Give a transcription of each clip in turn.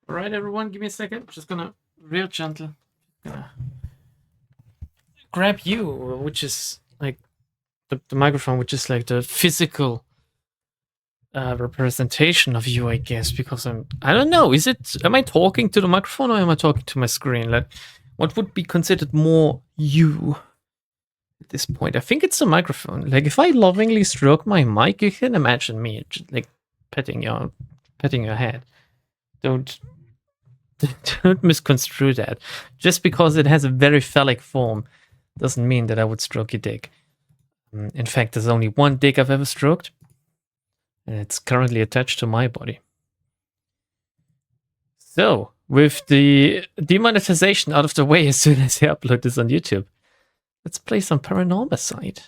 All right, everyone, give me a second. I'm just gonna real gentle gonna grab you, which is like the microphone, which is like the physical representation of you, I guess, because I don't know, am I talking to the microphone or am I talking to my screen? Like, what would be considered more you at this point? I think it's the microphone. Like, if I lovingly stroke my mic, you can imagine me just, like petting your head. Don't misconstrue that. Just because it has a very phallic form doesn't mean that I would stroke your dick. In fact, there's only one dick I've ever stroked, and it's currently attached to my body. So, with the demonetization out of the way as soon as I upload this on YouTube, let's play some Paranormasight.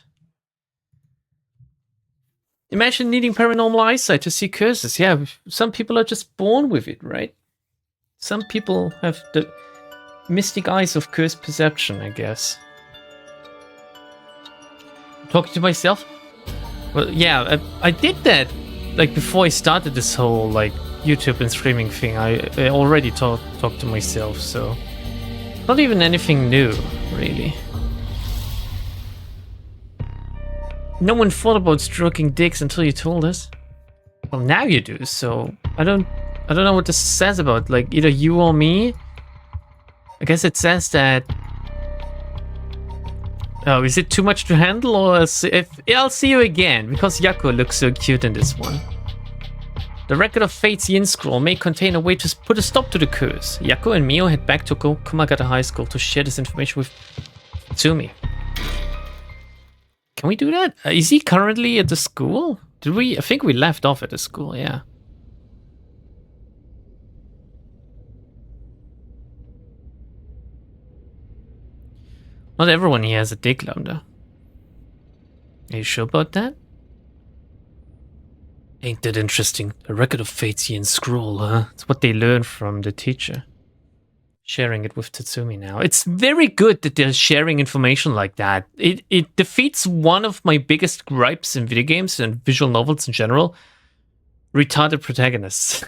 Imagine needing paranormal eyesight to see curses. Yeah, some people are just born with it, right? Some people have the mystic eyes of curse perception, I guess. Talking to myself? Well, yeah, I did that, like, before I started this whole, like, YouTube and streaming thing. I already talked to myself, so... Not even anything new, really. No one thought about stroking dicks until you told us. Well, now you do, so... I don't know what this says about, like, either you or me. I guess it says that... Oh, is it too much to handle, or I'll see you again, because Yaku looks so cute in this one. The record of fate's yin scroll may contain a way to put a stop to the curse. Yaku and Mio head back to Kumagata High School to share this information with Tsumi. Can we do that? Is he currently at the school? I think we left off at the school, yeah. Not everyone here has a dick, Lambda. Are you sure about that? Ain't that interesting? A record of fate's yin scroll, huh? It's what they learned from the teacher. Sharing it with Tatsumi now. It's very good that they're sharing information like that. It defeats one of my biggest gripes in video games and visual novels in general. Retarded protagonists.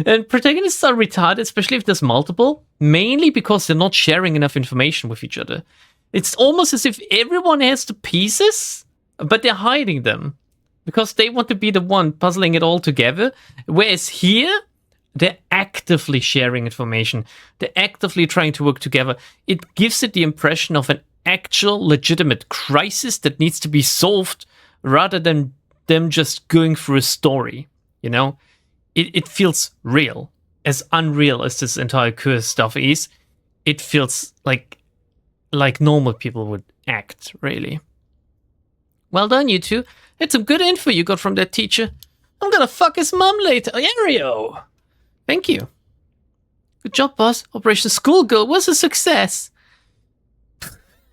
And protagonists are retarded, especially if there's multiple, mainly because they're not sharing enough information with each other. It's almost as if everyone has the pieces, but they're hiding them because they want to be the one puzzling it all together. Whereas here, they're actively sharing information. They're actively trying to work together. It gives it the impression of an actual legitimate crisis that needs to be solved rather than them just going through a story, you know? It feels real. As unreal as this entire curse stuff is, it feels like normal people would act, really. Well done, you two. That's some good info you got from that teacher. I'm gonna fuck his mum later. Ario! Thank you. Good job, boss. Operation Schoolgirl was a success.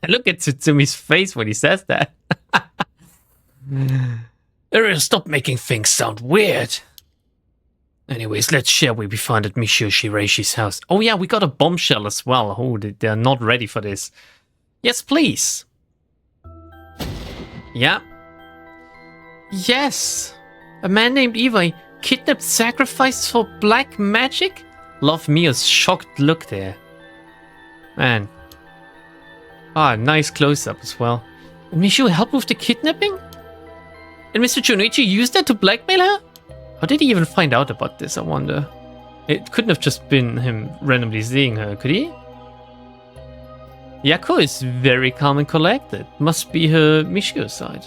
Look at Tsutsumi's face when he says that. Stop making things sound weird. Anyways, let's share where we found at Michio Shireishi's house. Oh yeah, we got a bombshell as well. Oh, they're not ready for this. Yes, please. Yeah. Yes. A man named Iwai kidnapped, sacrificed for black magic? Love Mio's shocked look there. Man. Ah, nice close-up as well. And Michio helped with the kidnapping? And Mr. Junichi used that to blackmail her? How did he even find out about this, I wonder? It couldn't have just been him randomly seeing her, could he? Yako is very calm and collected. Must be her Michio side.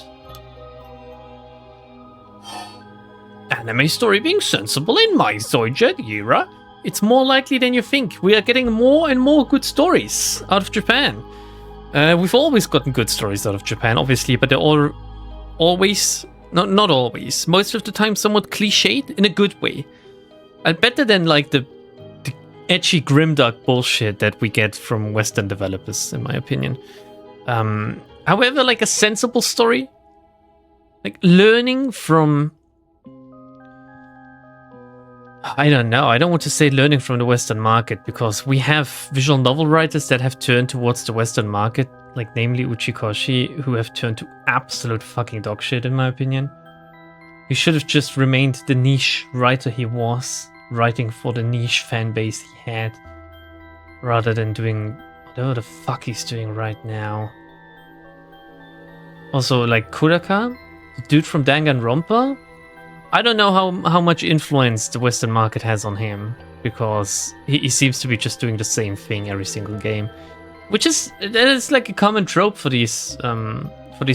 Anime story being sensible in my Zoijet era? It's more likely than you think. We are getting more and more good stories out of Japan. We've always gotten good stories out of Japan, obviously, but they're all always... Not always. Most of the time somewhat cliched in a good way. And better than like the edgy grimdark bullshit that we get from Western developers, in my opinion. However, like a sensible story, like learning from... I don't know. I don't want to say learning from the Western market, because we have visual novel writers that have turned towards the Western market, like namely Uchikoshi, who have turned to absolute fucking dog shit, in my opinion. He should have just remained the niche writer he was. writing for the niche fan base he had, rather than doing whatever the fuck he's doing right now. Also, like Kuraka, the dude from Danganronpa, I don't know how much influence the Western market has on him, because he seems to be just doing the same thing every single game, which is like a common trope for these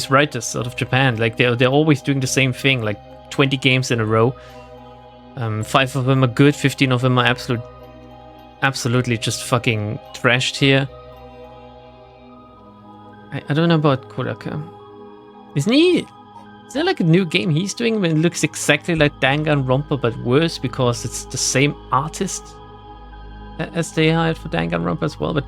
writers out of Japan. Like they're always doing the same thing, like 20 games in a row. 5 of them are good, 15 of them are absolutely just fucking trashed here. I don't know about Kuraka. Is there like a new game he's doing when it looks exactly like Danganronpa but worse because it's the same artist as they hired for Danganronpa as well, but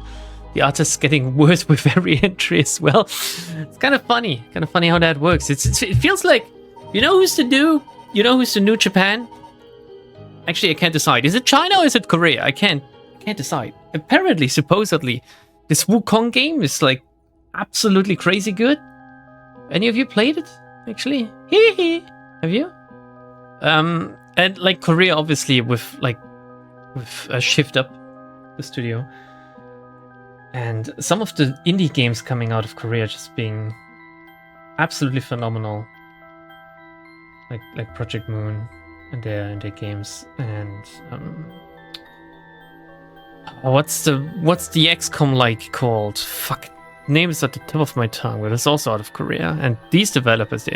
the artist's getting worse with every entry as well. It's kind of funny how that works. It feels like, you know who's the new Japan? Actually, I can't decide. Is it China or is it Korea? I can't decide. Apparently, supposedly, this Wukong game is like absolutely crazy good. Any of you played it? Actually, have you? And like Korea, obviously, with a Shift Up, the studio, and some of the indie games coming out of Korea just being absolutely phenomenal, like Project Moon and their games, and what's the XCOM like called? Fuck. Name is at the tip of my tongue, but it's also out of Korea. And these developers,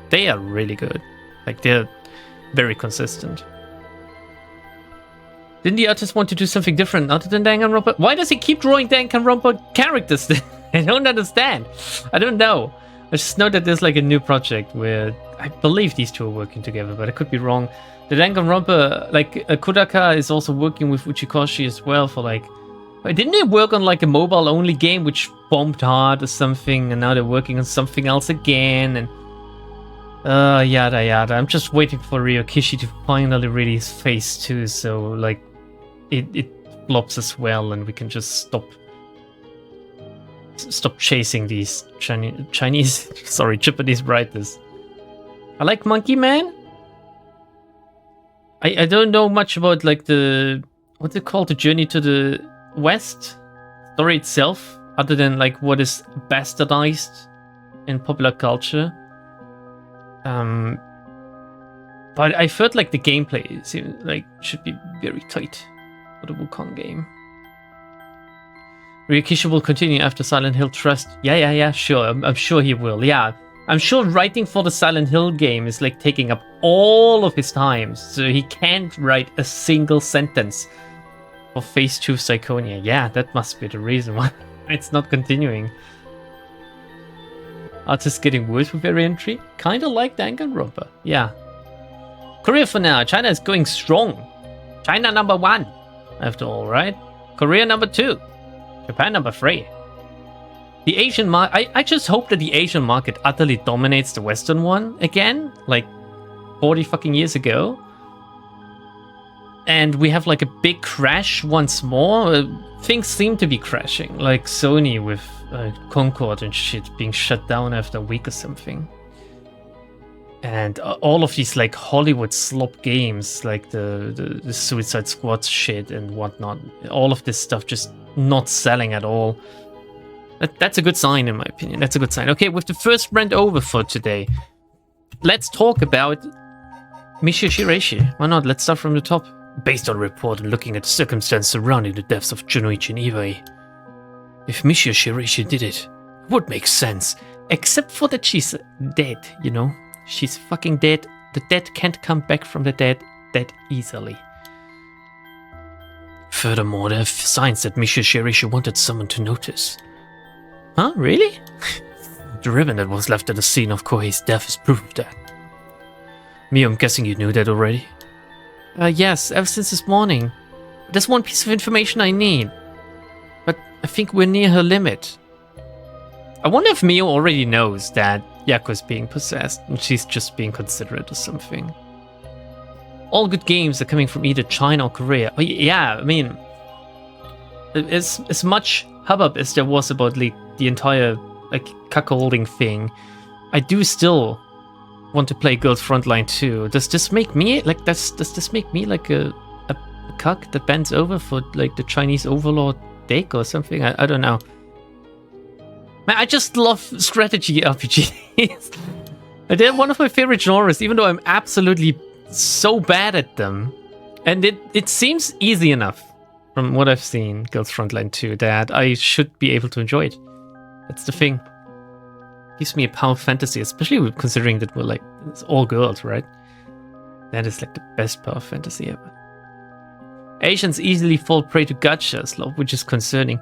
they are really good. Like, they're very consistent. Didn't the artist want to do something different other than Danganronpa? Why does he keep drawing Danganronpa characters? I don't understand. I don't know. I just know that there's like a new project where I believe these two are working together, but I could be wrong. The Danganronpa, like Kuraka is also working with Uchikoshi as well for like... Didn't they work on like a mobile-only game which bombed hard or something, and now they're working on something else again, and yada yada. I'm just waiting for Ryokishi to finally release Phase 2, so like it flops as well, and we can just stop chasing these Japanese writers. I like Monkey Man. I don't know much about like what's it called, the Journey to the West story itself, other than like what is bastardized in popular culture. But I felt like the gameplay should be very tight for the Wukong game. Ryokishi will continue after Silent Hill Trust. Yeah, sure. I'm sure he will. Yeah, I'm sure writing for the Silent Hill game is like taking up all of his time, so he can't write a single sentence for Phase 2 Psychonia. Yeah, that must be the reason why it's not continuing. Artists getting worse with every entry. Kinda like Danganronpa. Yeah. Korea for now. China is going strong. China number 1, after all, right? Korea number 2. Japan number 3. The Asian market... I just hope that the Asian market utterly dominates the Western one again, like 40 fucking years ago. And we have like a big crash once more. Things seem to be crashing, like Sony with Concord and shit being shut down after a week or something. And all of these like Hollywood slop games, like the Suicide Squad shit and whatnot, all of this stuff just not selling at all. That's a good sign, in my opinion. That's a good sign. Okay, with the first rant over for today, let's talk about Michio Shiraishi. Why not? Let's start from the top. Based on a report and looking at the circumstances surrounding the deaths of Junoichi and Iwai, if Michio Shiraishi did it, it would make sense. Except for that she's dead, you know? She's fucking dead. The dead can't come back from the dead that easily. Furthermore, there are signs that Michio Shiraishi wanted someone to notice. Huh? Really? The ribbon that was left at the scene of Kohei's death is proof of that. Mio, I'm guessing you knew that already? Yes, ever since this morning. There's one piece of information I need. But I think we're near her limit. I wonder if Mio already knows that Yako's being possessed and she's just being considerate or something. All good games are coming from either China or Korea. Oh, yeah, I mean, as much hubbub as there was about like the entire like cuckolding thing, I do still want to play Girls Frontline 2. Does this make me like does this make me like a A cock that bends over for like the Chinese overlord dick or something. I don't know. Man, I just love strategy RPGs. They're one of my favorite genres, even though I'm absolutely so bad at them. And it seems easy enough from what I've seen, Girls Frontline 2, that I should be able to enjoy it. That's the thing. Gives me a power fantasy, especially considering that we're like, it's all girls, right? That is like the best power fantasy ever. Asians easily fall prey to gachas, which is concerning.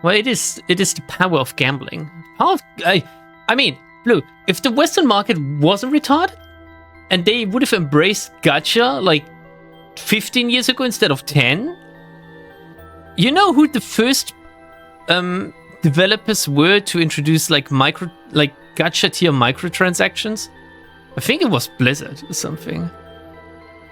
Well, it is the power of gambling. I mean, Blue, if the Western market wasn't retarded, and they would have embraced gacha like 15 years ago instead of 10, you know who the first developers were to introduce like gacha tier microtransactions? I think it was Blizzard or something.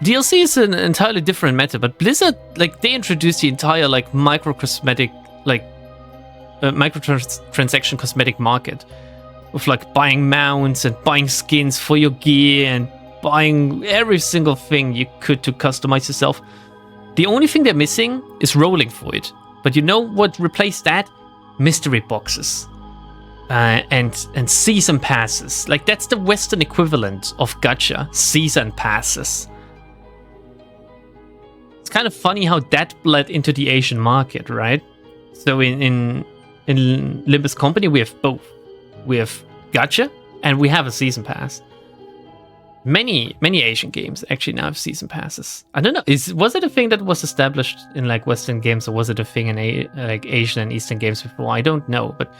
DLC is an entirely different matter, but Blizzard, like, they introduced the entire like microtransaction cosmetic market with like buying mounts and buying skins for your gear and buying every single thing you could to customize yourself. The only thing they're missing is rolling for it. But you know what replaced that? Mystery boxes and season passes. Like, that's the Western equivalent of gacha, season passes. It's kind of funny how that bled into the Asian market, right? So in Limbus Company, we have both. We have gacha and we have a season pass. Many Asian games actually now have season passes. I don't know. Was it a thing that was established in like Western games, or was it a thing in like Asian and Eastern games before? I don't know, but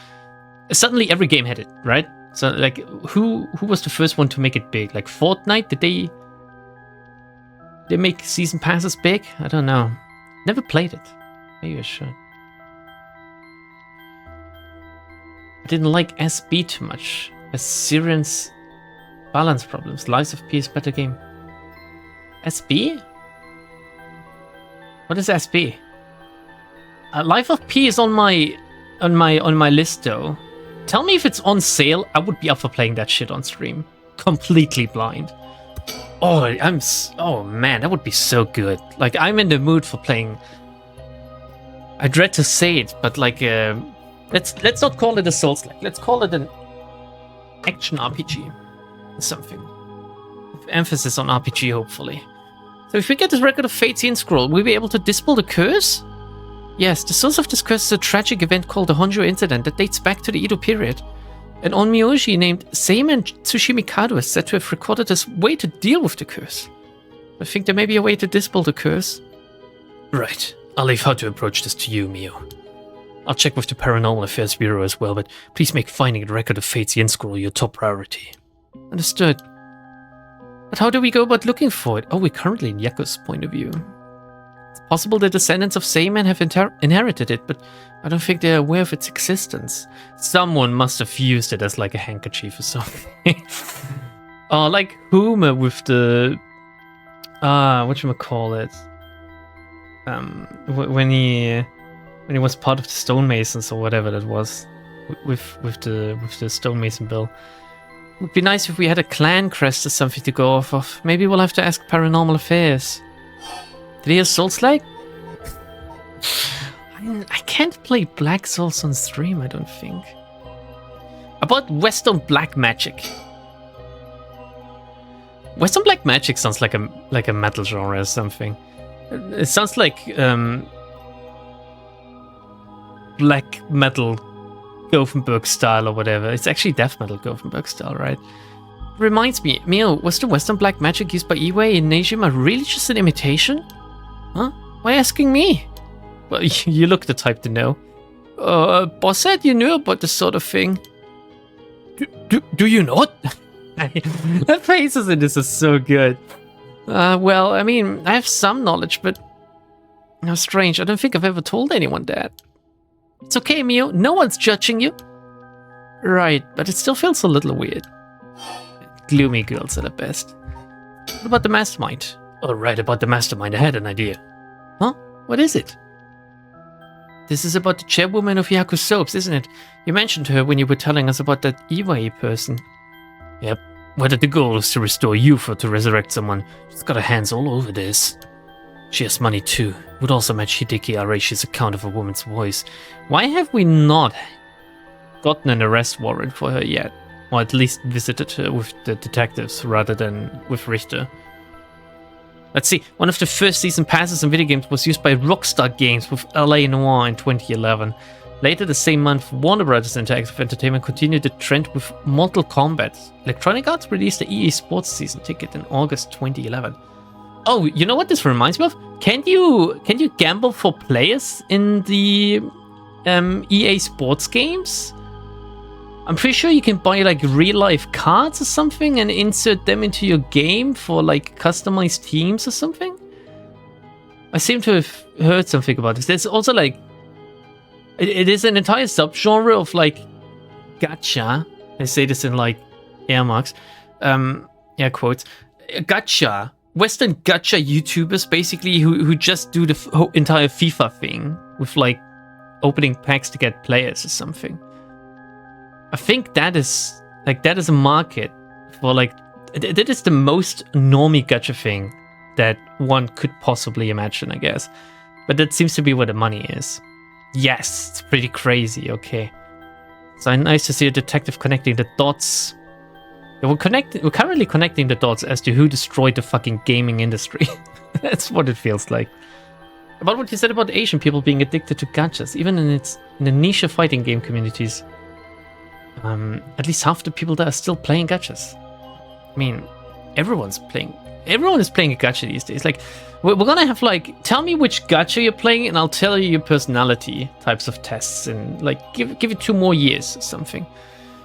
suddenly every game had it, right? So like, who was the first one to make it big? Like Fortnite? Did they make season passes big? I don't know. Never played it. Maybe I should. I didn't like SB too much. Assyrian's balance problems. Lies of P is better game. SB? What is SB? Life of P is on my list though. Tell me if it's on sale. I would be up for playing that shit on stream. Completely blind. Oh man, that would be so good. Like, I'm in the mood for playing. I dread to say it, but like let's not call it a Souls-like. Let's call it an action RPG. Something. With emphasis on RPG, hopefully. So if we get this record of Fate's Yin Scroll, will we be able to dispel the curse? Yes, the source of this curse is a tragic event called the Honjo incident that dates back to the Edo period. An onmyoji named Seimen Tsushimikado is said to have recorded this way to deal with the curse. I think there may be a way to dispel the curse. Right. I'll leave how to approach this to you, Mio. I'll check with the Paranormal Affairs Bureau as well, but please make finding a record of Fate's Yin Scroll your top priority. Understood. But how do we go about looking for it? Oh, we're currently in Yaku's point of view. It's possible the descendants of Seimen have inherited it, but I don't think they're aware of its existence. Someone must have used it as like a handkerchief or something. Like Homer with the... whatchamacallit? When he was part of the stonemasons or whatever that was. With the stonemason bill. It would be nice if we had a clan crest or something to go off of. Maybe we'll have to ask Paranormal Affairs. Did he have Souls-like? I can't play Black Souls on stream, I don't think. About Western Black Magic. Western Black Magic sounds like a metal genre or something. It sounds like black metal Gothenburg style or whatever. It's actually death metal Gothenburg style, right? Reminds me, Mio, was the Western Black Magic used by Iway in Nejima really just an imitation? Huh? Why asking me? Well, you look the type to know. Boss said you knew about this sort of thing. Do you not? The faces in this are so good. Well, I mean, I have some knowledge, but... How strange, I don't think I've ever told anyone that. It's okay, Mio, no one's judging you. Right, but it still feels a little weird. Gloomy girls at best. What about the mastermind? Oh, right, about the mastermind, I had an idea. Huh? What is it? This is about the chairwoman of Yaku Soaps, isn't it? You mentioned her when you were telling us about that Iwai person. Yep. Whether the goal is to restore Yufa to resurrect someone, she's got her hands all over this. She has money too. Would also match Hideki Arashi's account of a woman's voice. Why have we not gotten an arrest warrant for her yet? Or at least visited her with the detectives rather than with Richter. Let's see. One of the first season passes in video games was used by Rockstar Games with LA Noire in 2011. Later the same month, Warner Bros. Interactive Entertainment continued the trend with Mortal Kombat. Electronic Arts released the EA Sports season ticket in August 2011. Oh, you know what this reminds me of? Can you gamble for players in the EA Sports games? I'm pretty sure you can buy like real life cards or something and insert them into your game for like customized teams or something. I seem to have heard something about this. There's also like, it is an entire subgenre of like gacha. I say this in like air marks, air quotes. Gacha, Western gacha YouTubers basically who just do the entire FIFA thing with like opening packs to get players or something. I think that is a market for like, that is the most normie gacha thing that one could possibly imagine, I guess. But that seems to be where the money is. Yes, it's pretty crazy, okay. So nice to see a detective connecting the dots. Yeah, we're currently connecting the dots as to who destroyed the fucking gaming industry. That's what it feels like. About what you said about Asian people being addicted to gachas, even in the niche fighting game communities. At least half the people that are still playing gachas. I mean, everyone is playing a gacha these days. Like, we're gonna have like, tell me which gacha you're playing and I'll tell you your personality types of tests, and like give it 2 more years or something.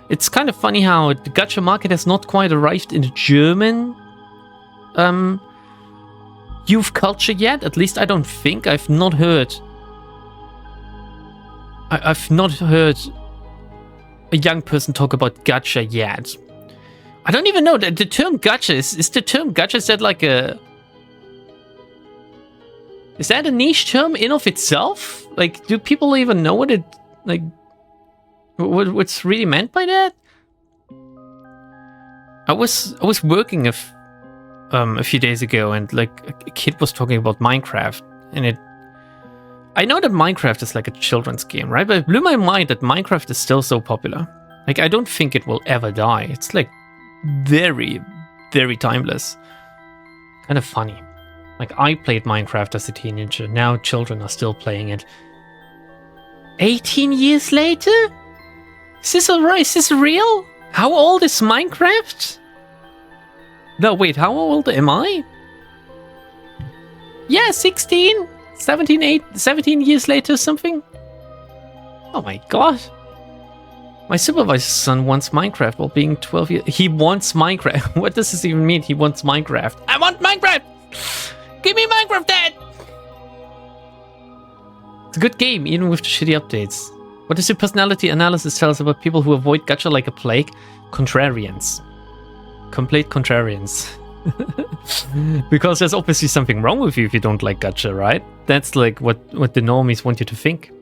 It's kind of funny how the gacha market has not quite arrived in the German youth culture yet. At least I don't think. I've not heard a young person talk about gacha yet. I don't even know the term gacha is the term gacha, is that like a niche term in of itself? Like, do people even know what it like what's really meant by that? I was working a few days ago, and like a kid was talking about Minecraft, and I know that Minecraft is like a children's game, right? But it blew my mind that Minecraft is still so popular. Like, I don't think it will ever die. It's like very, very timeless. Kind of funny. Like, I played Minecraft as a teenager. Now children are still playing it. 18 years later? Is this alright? Is this real? How old is Minecraft? No, wait, how old am I? Yeah, 16? 17 years later or something? Oh my god. My supervisor's son wants Minecraft while being 12 years... He wants Minecraft. What does this even mean? He wants Minecraft. I want Minecraft! Give me Minecraft, Dad! It's a good game, even with the shitty updates. What does your personality analysis tell us about people who avoid gacha like a plague? Contrarians. Complete contrarians. Because there's obviously something wrong with you if you don't like gacha, right? That's like what the normies want you to think.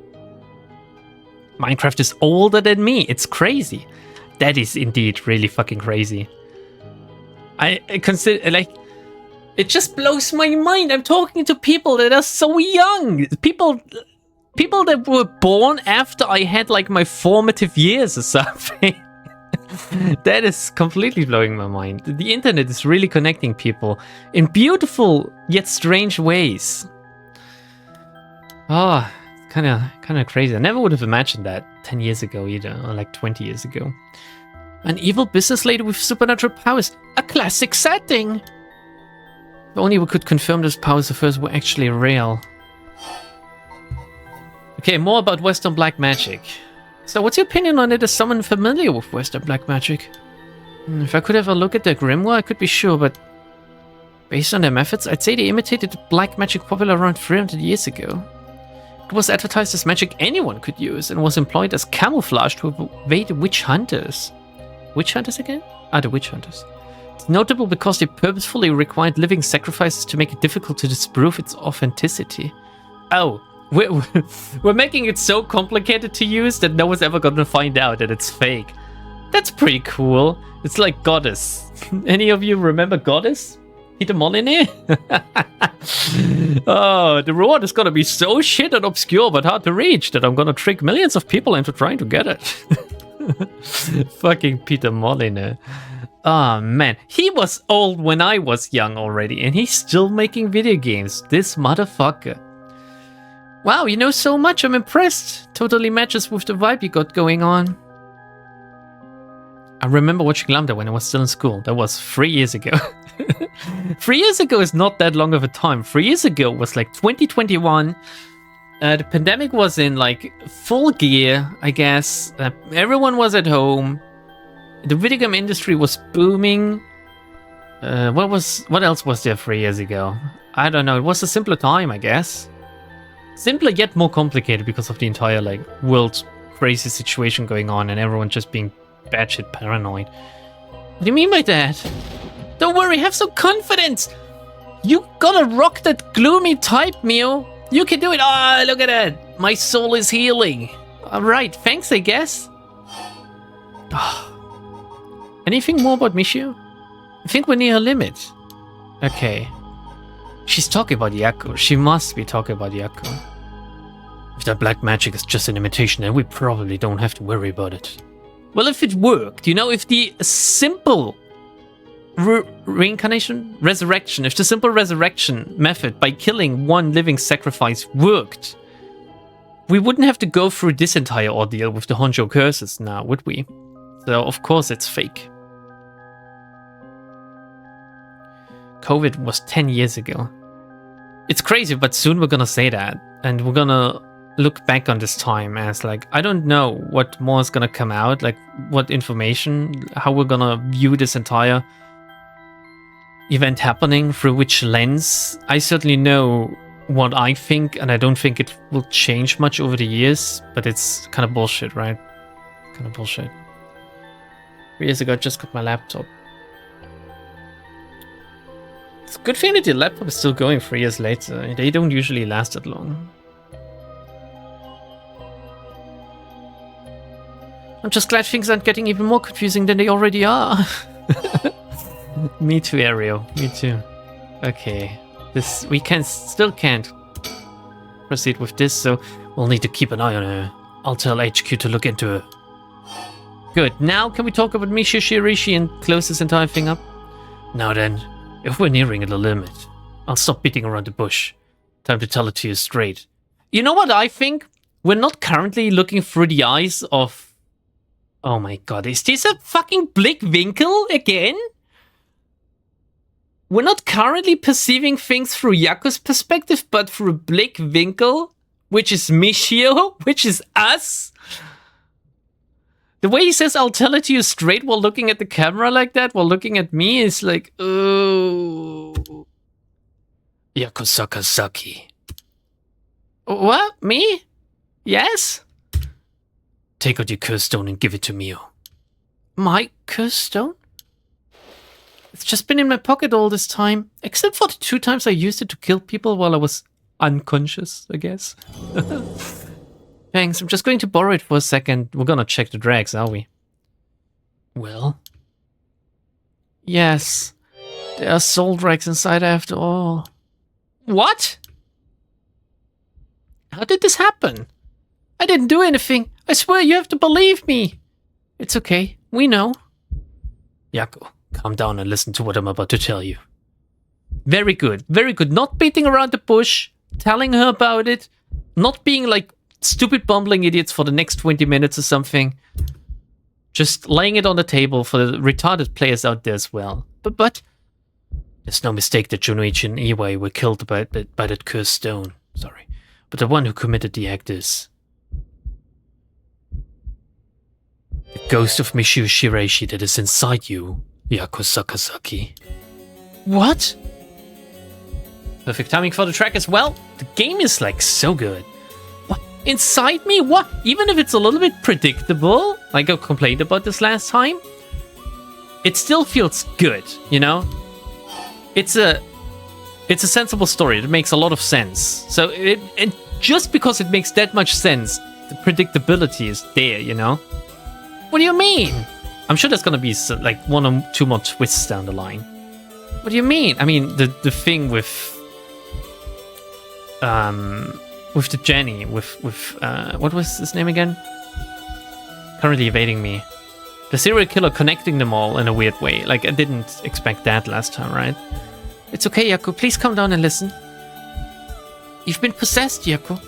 Minecraft is older than me. It's crazy. That is indeed really fucking crazy. I consider, like, it just blows my mind. I'm talking to people that are so young. People that were born after I had like my formative years or something. That is completely blowing my mind. The internet is really connecting people in beautiful yet strange ways. Oh, it's kind of crazy. I never would have imagined that 10 years ago either, or like 20 years ago. An evil business lady with supernatural powers. A classic setting. If only we could confirm those powers of hers were actually real. Okay, more about Western black magic. So what's your opinion on it as someone familiar with Western black magic? If I could have a look at their grimoire, I could be sure, but based on their methods, I'd say they imitated black magic popular around 300 years ago. It was advertised as magic anyone could use and was employed as camouflage to evade witch hunters. Witch hunters again? Ah, the witch hunters. It's notable because they purposefully required living sacrifices to make it difficult to disprove its authenticity. Oh. We're making it so complicated to use that no one's ever gonna find out that it's fake. That's pretty cool. It's like Goddess. Any of you remember Goddess? Peter Molyneux? Oh, the reward is gonna be so shit and obscure but hard to reach that I'm gonna trick millions of people into trying to get it. Fucking Peter Molyneux. Oh man, he was old when I was young already, and he's still making video games. This motherfucker. Wow, you know so much, I'm impressed. Totally matches with the vibe you got going on. I remember watching Lambda when I was still in school. That was 3 years ago. 3 years ago is not that long of a time. 3 years ago was like 2021. The pandemic was in like full gear, I guess. Everyone was at home. The video game industry was booming. What else was there 3 years ago? I don't know. It was a simpler time, I guess. Simpler yet more complicated because of the entire like world crazy situation going on and everyone just being batshit paranoid. What do you mean by that? Don't worry, have some confidence. You gotta rock that gloomy type, Mio. You can do it. Ah, look at that. My soul is healing. All right, thanks, I guess. Anything more about Michio? I think we're near her limit. Okay. She's talking about Yaku. She must be talking about Yaku. If that black magic is just an imitation, then we probably don't have to worry about it. Well, if it worked, you know, if the simple resurrection, if the simple resurrection method by killing one living sacrifice worked, we wouldn't have to go through this entire ordeal with the Honjo curses now, would we? So, of course, it's fake. COVID was 10 years ago. It's crazy, but soon we're gonna say that, and we're gonna look back on this time as like, I don't know what more is gonna come out, like what information, how we're gonna view this entire event happening, through which lens. I certainly know what I think, and I don't think it will change much over the years, but it's kind of bullshit, right? Kind of bullshit. 3 years ago, I just got my laptop. It's a good thing that your laptop is still going 3 years later. They don't usually last that long. I'm just glad things aren't getting even more confusing than they already are. Me too, Ariel. Me too. Okay. We still can't proceed with this, so we'll need to keep an eye on her. I'll tell HQ to look into her. Good. Now can we talk about Misha Shirishi and close this entire thing up? Now then, if we're nearing the limit, I'll stop beating around the bush. Time to tell it to you straight. You know what I think? We're not currently looking through the eyes of... Oh my god, is this a fucking Blickwinkel again? We're not currently perceiving things through Yaku's perspective, but through Blickwinkel, which is Michio, which is us. The way he says, I'll tell it to you straight while looking at the camera like that, while looking at me, is like, oh. Yaku Sakazaki. What? Me? Yes? Take out your curse stone and give it to Mio. My curse stone? It's just been in my pocket all this time, except for the 2 times I used it to kill people while I was unconscious, I guess. Thanks, I'm just going to borrow it for a second. We're gonna check the drags, are we? Well? Yes. There are soul drags inside after all. What? How did this happen? I didn't do anything. I swear you have to believe me. It's okay. We know. Yaku, calm down and listen to what I'm about to tell you. Very good. Very good. Not beating around the bush. Telling her about it. Not being like stupid bumbling idiots for the next 20 minutes or something. Just laying it on the table for the retarded players out there as well. But there's no mistake that Junoichi and Iwai were killed by that cursed stone. Sorry. But the one who committed the act is... the ghost of Michio Shiraishi that is inside you, Yaku Sakazaki. What? Perfect timing for the track as well. The game is like so good. What? Inside me? What? Even if it's a little bit predictable, like I complained about this last time, it still feels good, you know? It's a sensible story. It makes a lot of sense. So and just because it makes that much sense, the predictability is there, you know? What do you mean? I'm sure there's gonna be like 1 or 2 more twists down the line. What do you mean? I mean, the thing with the Jenny, with what was his name again? Currently evading me. The serial killer connecting them all in a weird way. Like, I didn't expect that last time, right? It's okay, Yaku. Please come down and listen. You've been possessed, Yaku.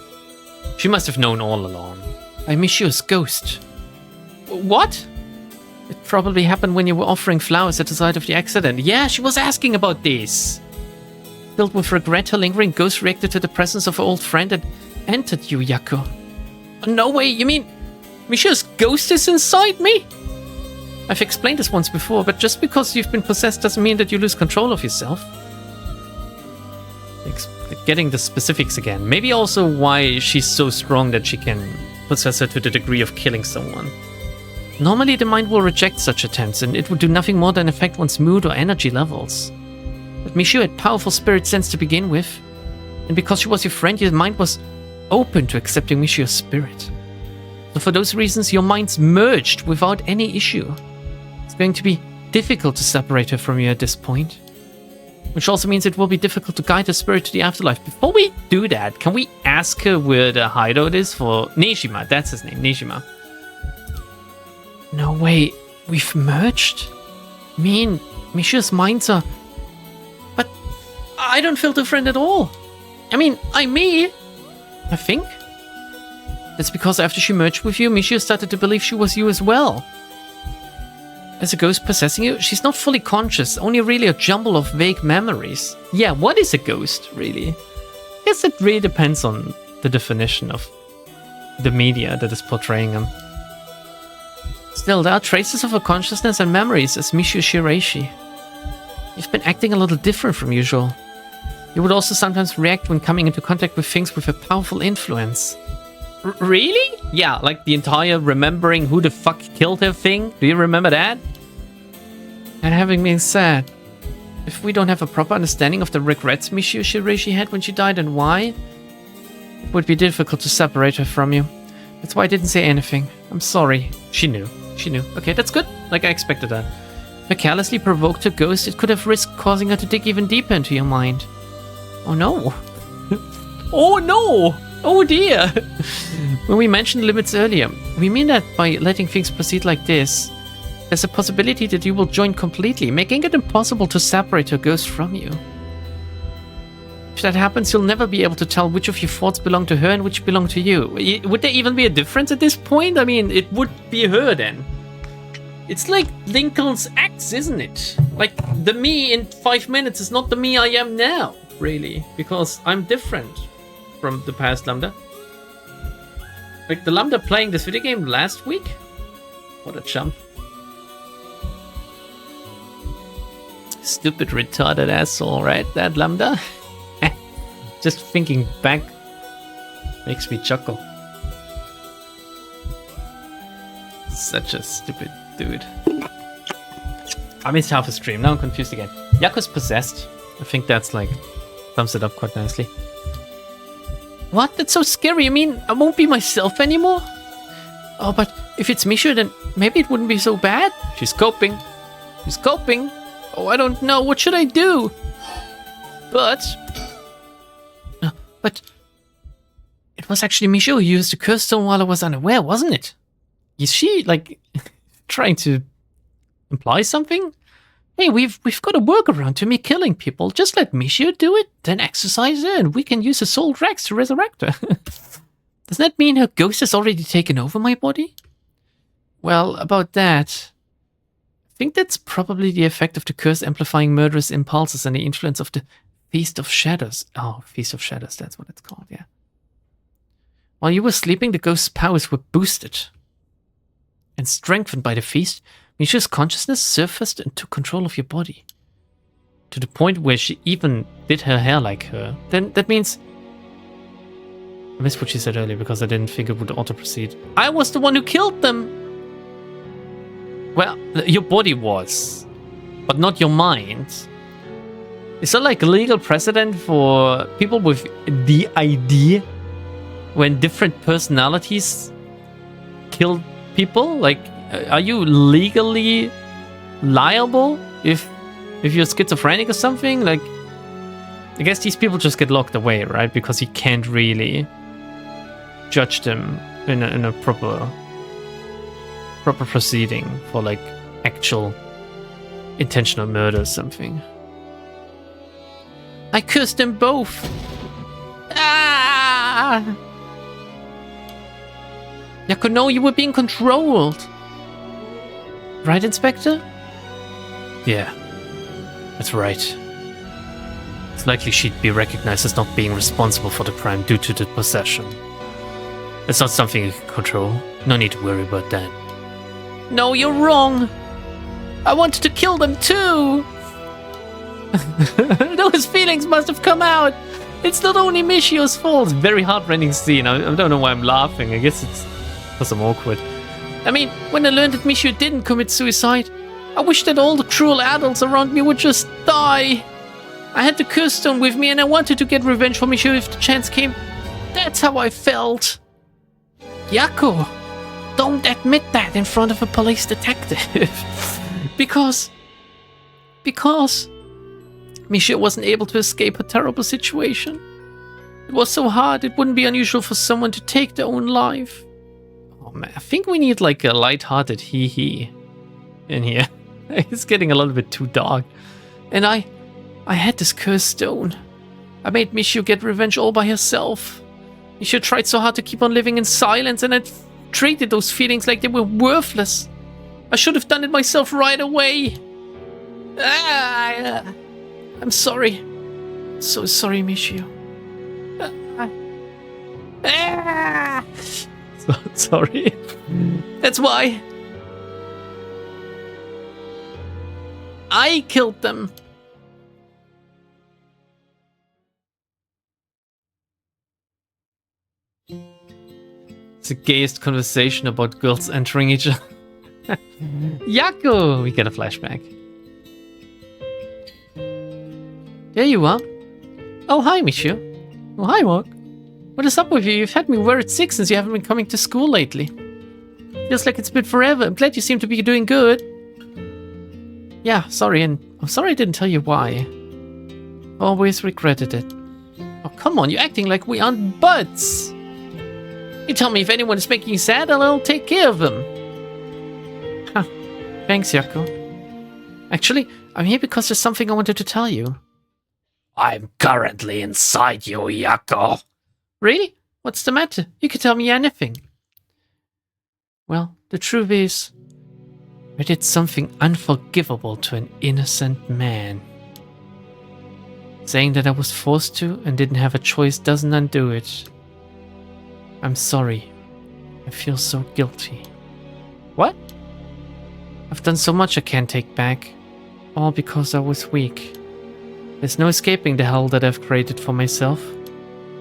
She must have known all along. By Michio's ghost. What? It probably happened when you were offering flowers at the site of the accident. Yeah, she was asking about this. Filled with regret, her lingering ghost reacted to the presence of her old friend that entered you, Yaku. No way, you mean Michio's ghost is inside me? I've explained this once before, but just because you've been possessed doesn't mean that you lose control of yourself. Getting the specifics again. Maybe also why she's so strong that she can possess her to the degree of killing someone. Normally the mind will reject such attempts, and it would do nothing more than affect one's mood or energy levels. But Michio had powerful spirit sense to begin with, and because she was your friend, your mind was open to accepting Michio's spirit. So for those reasons, your minds merged without any issue. It's going to be difficult to separate her from you at this point. Which also means it will be difficult to guide her spirit to the afterlife. Before we do that, can we ask her where the hideout is for Neshima? That's his name, Neshima. No way, we've merged? Me and Michio's minds are... But I don't feel different at all. I mean, I'm me, I think. That's because after she merged with you, Michio started to believe she was you as well. As a ghost possessing you, she's not fully conscious, only really a jumble of vague memories. Yeah, what is a ghost, really? I guess it really depends on the definition of the media that is portraying them. Still, there are traces of her consciousness and memories as Michio Shiraishi. You've been acting a little different from usual. You would also sometimes react when coming into contact with things with a powerful influence. Really? Yeah, like the entire remembering who the fuck killed her thing? Do you remember that? And having been said, if we don't have a proper understanding of the regrets Michio Shiraishi had when she died and why, it would be difficult to separate her from you. That's why I didn't say anything. I'm sorry. She knew. She knew. Okay, that's good. Like I expected that. If I carelessly provoked her ghost, it could have risked causing her to dig even deeper into your mind. Oh no. Oh no! Oh dear! When we mentioned limits earlier, we mean that by letting things proceed like this, there's a possibility that you will join completely, making it impossible to separate her ghost from you. If that happens, you'll never be able to tell which of your thoughts belong to her and which belong to you. Would there even be a difference at this point? I mean, it would be her then. It's like Lincoln's ex, isn't it? Like, the me in 5 minutes is not the me I am now, really, because I'm different from the past Lambda. Like the Lambda playing this video game last week? What a chump. Stupid retarded asshole, right? That Lambda? Just thinking back makes me chuckle. Such a stupid dude. I missed half a stream, now I'm confused again. Yaku's possessed. I think that's like sums it up quite nicely. What? That's so scary. I mean, I won't be myself anymore? Oh, but if it's Michio, then maybe it wouldn't be so bad. She's coping. She's coping. Oh, I don't know. What should I do? But it was actually Michio who used the curse stone while I was unaware, wasn't it? Is she, like, trying to imply something? Hey, we've got a workaround to me killing people. Just let Michio do it, then exercise her, and we can use her soul Rex to resurrect her. Does that mean her ghost has already taken over my body? Well, about that, I think that's probably the effect of the curse amplifying murderous impulses and the influence of the Feast of Shadows. Oh, Feast of Shadows, that's what it's called, yeah. While you were sleeping, the ghost's powers were boosted and strengthened by the feast. Michio's consciousness surfaced and took control of your body. To the point where she even did her hair like her. Then that means... I missed what she said earlier because I didn't think it would auto-proceed. I was the one who killed them! Well, your body was, but not your mind. Is there like a legal precedent for people with the idea when different personalities kill people? Like, are you legally liable if you're schizophrenic or something? Like, I guess these people just get locked away, right? Because he can't really judge them in a proper proceeding for like actual intentional murder or something. I cursed them both. Ah! Yako, no, you were being controlled. Right, Inspector? Yeah, that's right. It's likely she'd be recognized as not being responsible for the crime due to the possession. It's not something you can control. No need to worry about that. No, you're wrong. I wanted to kill them too. Those feelings must have come out. It's not only Michio's fault. It's a very heartrending scene. I don't know why I'm laughing. I guess it's because I'm awkward. I mean, when I learned that Michio didn't commit suicide, I wish that all the cruel adults around me would just die. I had the curse stone with me and I wanted to get revenge for Michio if the chance came. That's how I felt. Yako, don't admit that in front of a police detective. because Michio wasn't able to escape a terrible situation. It was so hard, it wouldn't be unusual for someone to take their own life. Oh man, I think we need like a light-hearted hee-hee in here. It's getting a little bit too dark. And I had this cursed stone. I made Michio get revenge all by herself. Michio tried so hard to keep on living in silence, and I treated those feelings like they were worthless. I should have done it myself right away. I'm sorry. So sorry, Michio. So sorry. That's why I killed them. It's the gayest conversation about girls entering each other. Yako! We get a flashback. There you are. Oh, hi, Michio. Oh, hi, Mark. What is up with you? You've had me worried sick since you haven't been coming to school lately. Feels like it's been forever. I'm glad you seem to be doing good. Yeah, sorry, and I'm sorry I didn't tell you why. Always regretted it. Oh, come on, you're acting like we aren't buds. You tell me if anyone is making you sad, and I'll take care of them. Huh. Thanks, Yako. Actually, I'm here because there's something I wanted to tell you. I'm currently inside you, Yako. Really? What's the matter? You can tell me anything. Well, the truth is, I did something unforgivable to an innocent man. Saying that I was forced to and didn't have a choice doesn't undo it. I'm sorry. I feel so guilty. What? I've done so much I can't take back. All because I was weak. There's no escaping the hell that I've created for myself.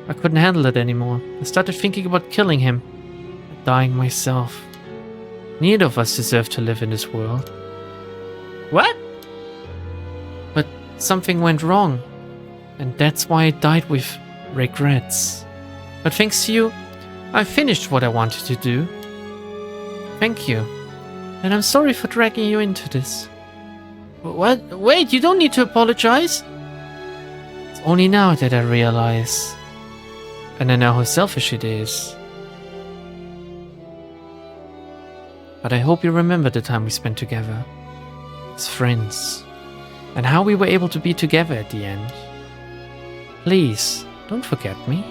I couldn't handle it anymore. I started thinking about killing him. Dying myself. Neither of us deserve to live in this world. What? But something went wrong. And that's why I died with regrets. But thanks to you, I finished what I wanted to do. Thank you. And I'm sorry for dragging you into this. What? Wait, you don't need to apologize. It's only now that I realize. And I know how selfish it is. But I hope you remember the time we spent together. As friends. And how we were able to be together at the end. Please, don't forget me.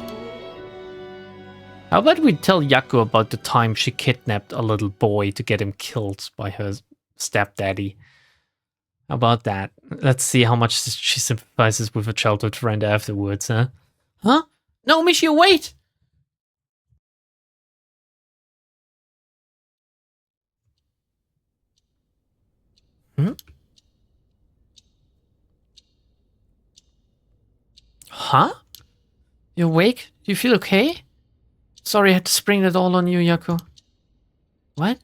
How about we tell Yako about the time she kidnapped a little boy to get him killed by her stepdaddy? How about that? Let's see how much she sympathizes with a childhood friend afterwards, huh? Huh? No, Michio, wait! Hmm? Huh? You awake? Do you feel okay? Sorry I had to spring that all on you, Yako. What?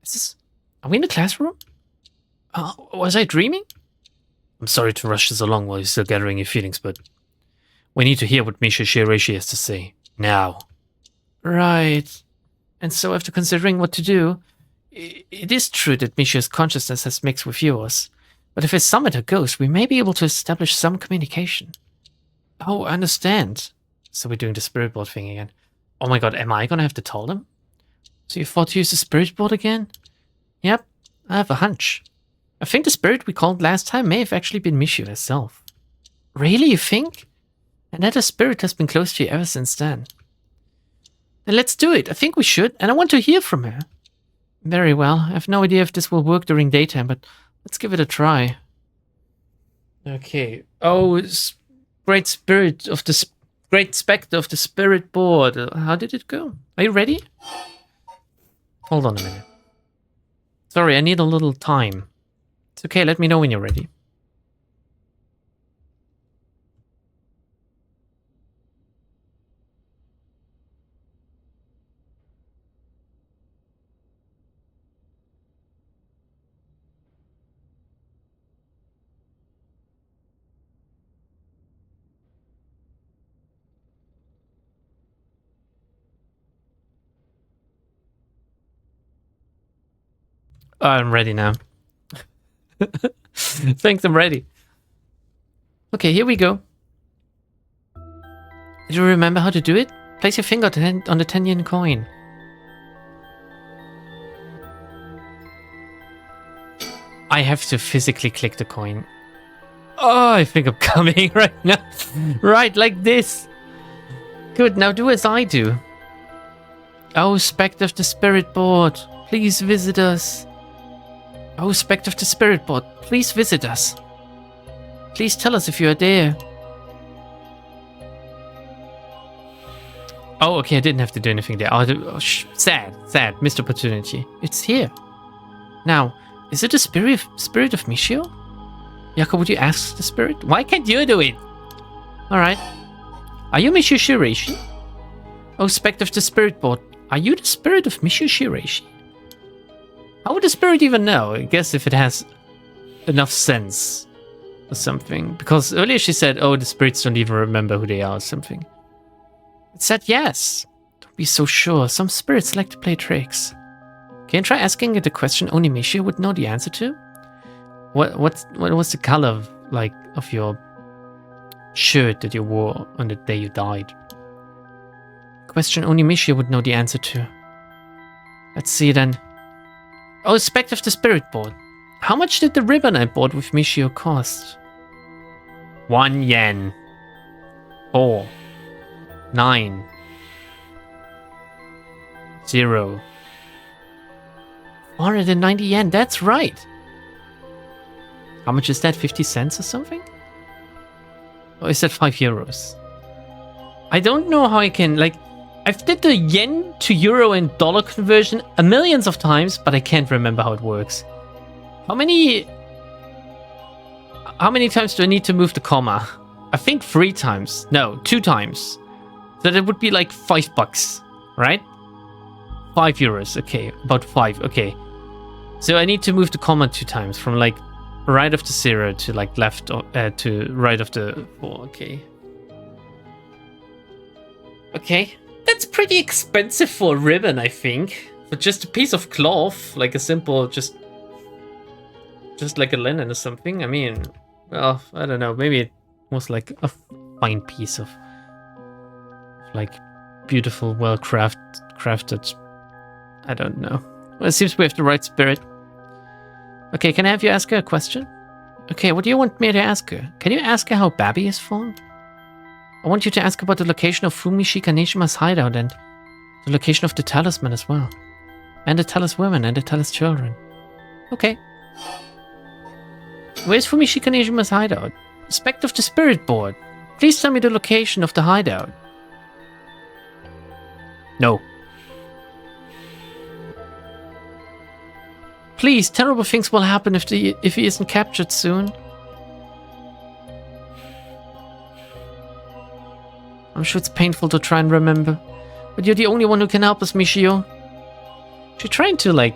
Is this... Are we in the classroom? Was I dreaming? I'm sorry to rush this along while you're still gathering your feelings, but... We need to hear what Misha Shireishi has to say. Now. Right. And so after considering what to do... It is true that Misha's consciousness has mixed with yours. But if I summon her ghost, we may be able to establish some communication. Oh, I understand. So we're doing the spirit board thing again. Oh my god, am I gonna have to tell them? So you thought to use the spirit board again? Yep, I have a hunch. I think the spirit we called last time may have actually been Michio herself. Really, you think? And that spirit has been close to you ever since then. Then let's do it. I think we should, and I want to hear from her. Very well. I have no idea if this will work during daytime, but let's give it a try. Okay. Oh, great spirit of the great spectre of the spirit board. How did it go? Are you ready? Hold on a minute. Sorry, I need a little time. It's okay. Let me know when you're ready. I'm ready now. Thanks, I'm ready. Okay, here we go. Do you remember how to do it? Place your finger on the 10-yen coin. I have to physically click the coin. Oh, I think I'm coming right now. Right, like this. Good, now do as I do. Oh, Spectre of the Spirit Board, please visit us. Oh, Spectre of the Spirit Board, please visit us. Please tell us if you are there. Oh, okay, I didn't have to do anything there. Sad, missed opportunity. It's here. Now, is it the spirit of Michio? Yako, would you ask the spirit? Why can't you do it? Alright. Are you Michio Shiraishi? Oh, Spectre of the Spirit Board, are you the spirit of Michio Shiraishi? How would the spirit even know? I guess if it has enough sense or something. Because earlier she said, oh, the spirits don't even remember who they are or something. It said yes. Don't be so sure. Some spirits like to play tricks. Can you try asking it a question only Michio would know the answer to? What was the color of your shirt that you wore on the day you died? Question only Michio would know the answer to. Let's see then. Oh, Spectre of the Spirit Board. How much did the ribbon I bought with Michio cost? 1 yen. 4. 9. 0. 490 yen, that's right. How much is that? 50 cents or something? Or is that 5 euros? I don't know how I can, I've did the yen to euro and dollar conversion a millions of times, but I can't remember how it works. How many times do I need to move the comma? I think 3 times. No, 2 times. So that would be like $5, right? 5 euros, okay. About 5, okay. So I need to move the comma 2 times from right of the 0 to left to right of the 4, okay. Okay. That's pretty expensive for a ribbon, I think. But just a piece of cloth, like a simple, just like a linen or something. I mean, well, I don't know. Maybe it was like a fine piece of beautiful, well crafted. I don't know. Well, it seems we have the right spirit. Okay, can I have you ask her a question? Okay, what do you want me to ask her? Can you ask her how Babi is formed? I want you to ask about the location of Fumishi Kaneshima's hideout and the location of the talisman as well. And the Talis women and the Talis children. Okay. Where's Fumishi Kaneshima's hideout? Spectre of the Spirit Board. Please tell me the location of the hideout. No. Please, terrible things will happen if he isn't captured soon. I'm sure it's painful to try and remember, but you're the only one who can help us, Michio. She's trying to,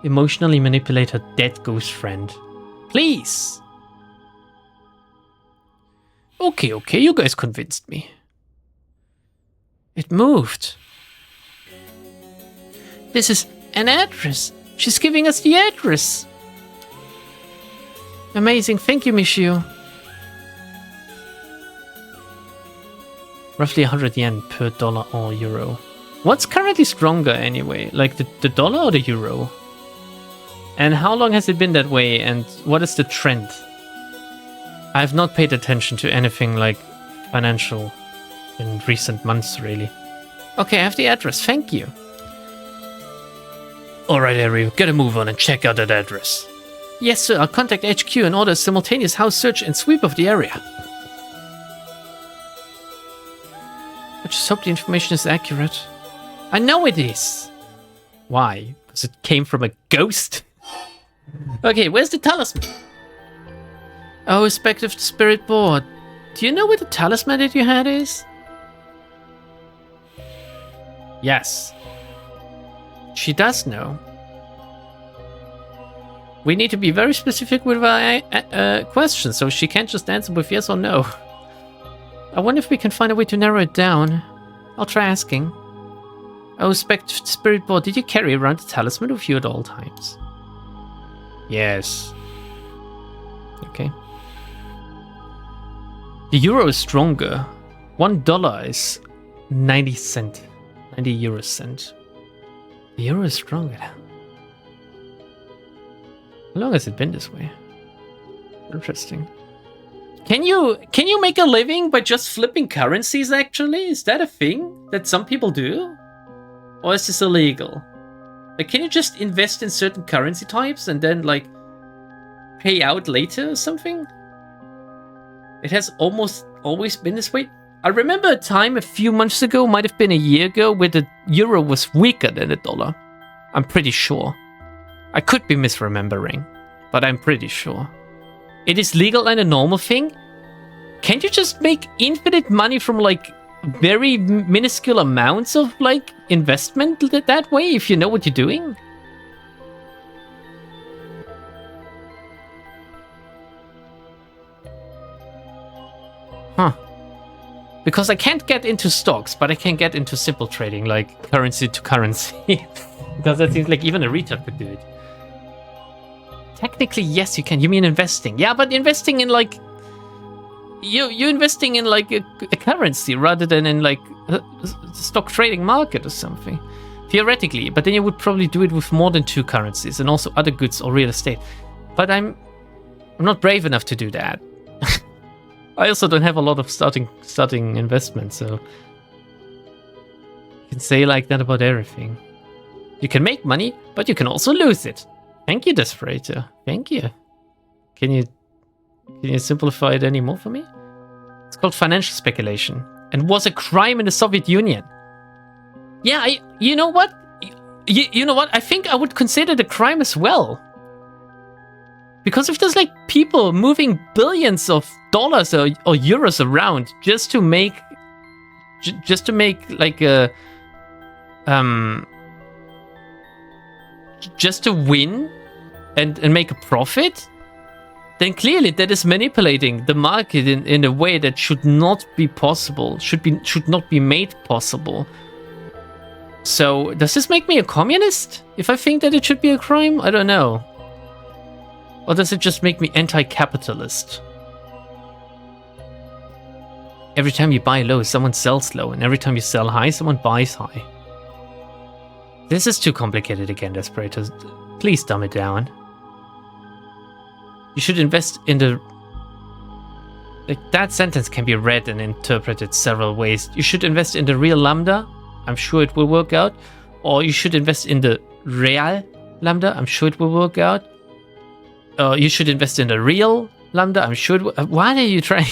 emotionally manipulate her dead ghost friend. Please! Okay, you guys convinced me. It moved. This is an address. She's giving us the address. Amazing, thank you, Michio. Roughly 100 yen per dollar or euro. What's currently stronger anyway? Like the dollar or the euro? And how long has it been that way? And what is the trend? I have not paid attention to anything like financial in recent months, really. Okay, I have the address. Thank you. Alright, Harry, gotta move on and check out that address. Yes, sir. I'll contact HQ and order a simultaneous house search and sweep of the area. I just hope the information is accurate. I know it is. Why? Because it came from a ghost? Okay, where's the talisman? Oh, respective spirit board. Do you know where the talisman that you had is? Yes. She does know. We need to be very specific with our questions, so she can't just answer with yes or no. I wonder if we can find a way to narrow it down. I'll try asking. Oh, respective spirit board, did you carry around the talisman with you at all times? Yes. Okay. The euro is stronger. $1 is 90 cent. 90 euro cent. The euro is stronger. How long has it been this way? Interesting. Can you make a living by just flipping currencies actually? Is that a thing that some people do? Or is this illegal? Like, can you just invest in certain currency types and then like pay out later or something? It has almost always been this way. I remember a time a few months ago, might have been a year ago, where the euro was weaker than the dollar. I'm pretty sure. I could be misremembering, but I'm pretty sure. It is legal and a normal thing. Can't you just make infinite money from like very minuscule amounts of like investment that way if you know what you're doing? Huh. Because I can't get into stocks, but I can get into simple trading, like currency to currency. Because that seems like even a retard could do it. Technically, yes, you can. You mean investing? Yeah, but investing in like you're investing in like a currency rather than in like a stock trading market or something. Theoretically, but then you would probably do it with more than two currencies and also other goods or real estate. But I'm not brave enough to do that. I also don't have a lot of starting investments, so you can say like that about everything. You can make money, but you can also lose it. Thank you, Desperator. Thank you. Can you simplify it any more for me? It's called financial speculation and was a crime in the Soviet Union. Yeah, you know what? You know what? I think I would consider it a crime as well. Because if there's like people moving billions of dollars or euros around just to make like a just to win and make a profit, then clearly that is manipulating the market in a way that should not be possible, should not be made possible. So does this make me a communist if I think that it should be a crime? I don't know. Or does it just make me anti-capitalist? Every time you buy low, someone sells low, and every time you sell high, someone buys high. This is too complicated again, Desperators. Please dumb it down. You should invest in the... Like, that sentence can be read and interpreted several ways. You should invest in the real lambda. I'm sure it will work out. Or you should invest in the real lambda. I'm sure it will work out. You should invest in the real lambda. I'm sure it will... Why are you trying...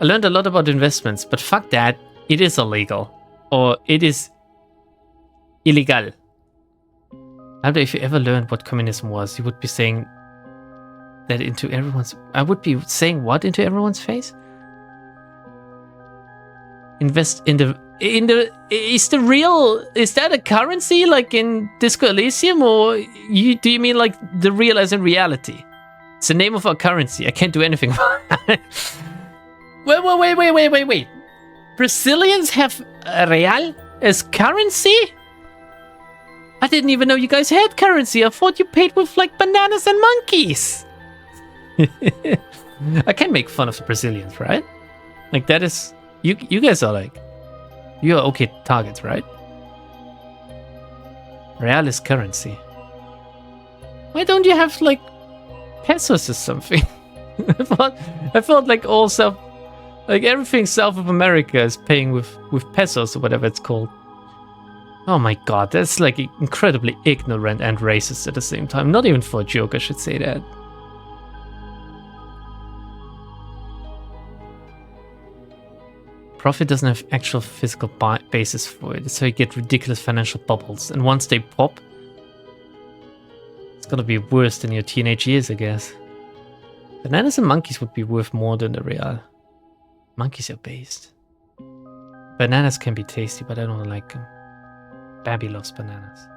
I learned a lot about investments, but fuck that. It is illegal. Or it is illegal. Lambda, if you ever learned what communism was, you would be saying that into everyone's... I would be saying what into everyone's face? Invest in the... Is the real... Is that a currency like in Disco Elysium? Or do you mean like the real as in reality? It's the name of our currency. I can't do anything about it. Wait. Brazilians have a real as currency? I didn't even know you guys had currency. I thought you paid with like bananas and monkeys. I can make fun of the Brazilians, right? Like that is You guys are like, you're okay targets, right? Real is currency. Why don't you have like pesos or something? I thought like all everything south of America is paying with pesos or whatever it's called. Oh my god, that's like incredibly ignorant and racist at the same time. Not even for a joke, I should say that. Profit doesn't have actual physical basis for it, so you get ridiculous financial bubbles. And once they pop, it's gonna be worse than your teenage years, I guess. Bananas and monkeys would be worth more than the real. Monkeys are based. Bananas can be tasty, but I don't like them. Babby loves bananas.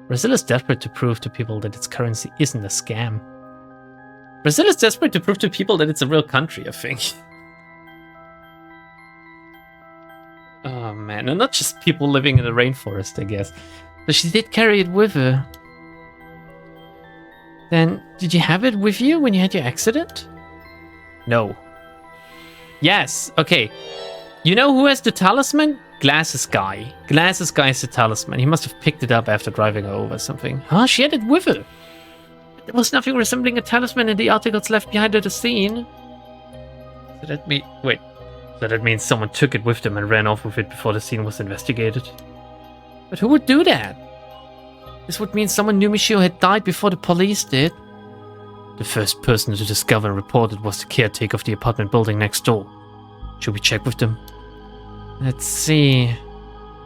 Brazil is desperate to prove to people that its currency isn't a scam. Brazil is desperate to prove to people that it's a real country, I think. Oh man, and not just people living in the rainforest, I guess. But she did carry it with her. Then, did you have it with you when you had your accident? No. Yes, okay. You know who has the talisman? Glasses guy. Glasses guy is the talisman. He must have picked it up after driving her over or something. Huh? She had it with her. There was nothing resembling a talisman in the articles left behind at the scene. So that means... Wait. So that means someone took it with them and ran off with it before the scene was investigated. But who would do that? This would mean someone knew Michio had died before the police did. The first person to discover and report it was the caretaker of the apartment building next door. Should we check with them? Let's see.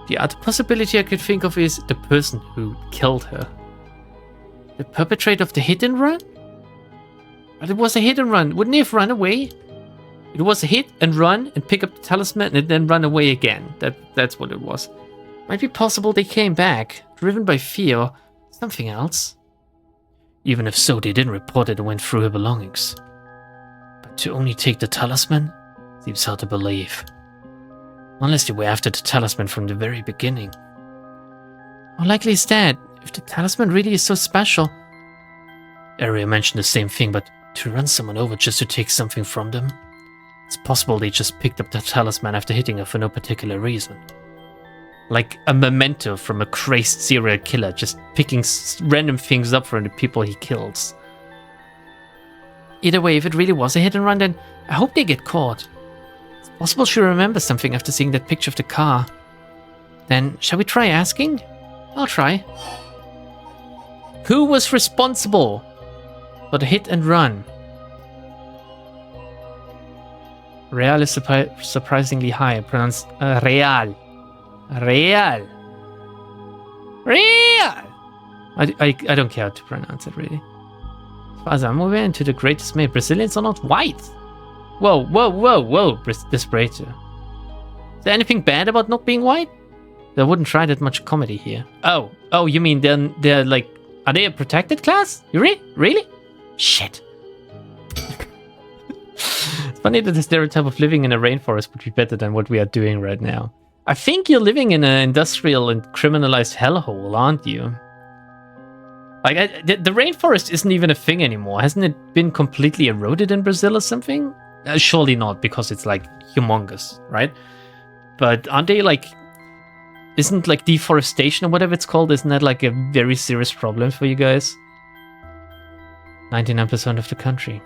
The other possibility I could think of is the person who killed her. The perpetrator of the hit and run? But it was a hit and run. Wouldn't he have run away? It was a hit and run and pick up the talisman and then run away again. That's what it was. Might be possible they came back, driven by fear or something else. Even if so, they didn't report it and went through her belongings. But to only take the talisman seems hard to believe. Unless they were after the talisman from the very beginning. How likely is that? If the talisman really is so special. Aria mentioned the same thing, but to run someone over just to take something from them? It's possible they just picked up the talisman after hitting her for no particular reason. Like a memento from a crazed serial killer, just picking random things up from the people he kills. Either way, if it really was a hit and run, then I hope they get caught. It's possible she remembers something after seeing that picture of the car. Then, shall we try asking? I'll try. Who was responsible for the hit and run? Real is surprisingly high. Pronounced real. Real. Real. I don't care how to pronounce it, really. As far as I'm aware, and to the greatest dismay, Brazilians are not white. Whoa, whoa, whoa, whoa, Desperate. Is there anything bad about not being white? They wouldn't try that much comedy here. Oh, you mean they're like, are they a protected class? You really? Shit. It's funny that the stereotype of living in a rainforest would be better than what we are doing right now. I think you're living in an industrial and criminalized hellhole, aren't you? Like, the rainforest isn't even a thing anymore. Hasn't it been completely eroded in Brazil or something? Surely not, because it's like humongous, right? But aren't they like... Isn't like deforestation or whatever it's called, isn't that like a very serious problem for you guys? 99% of the country.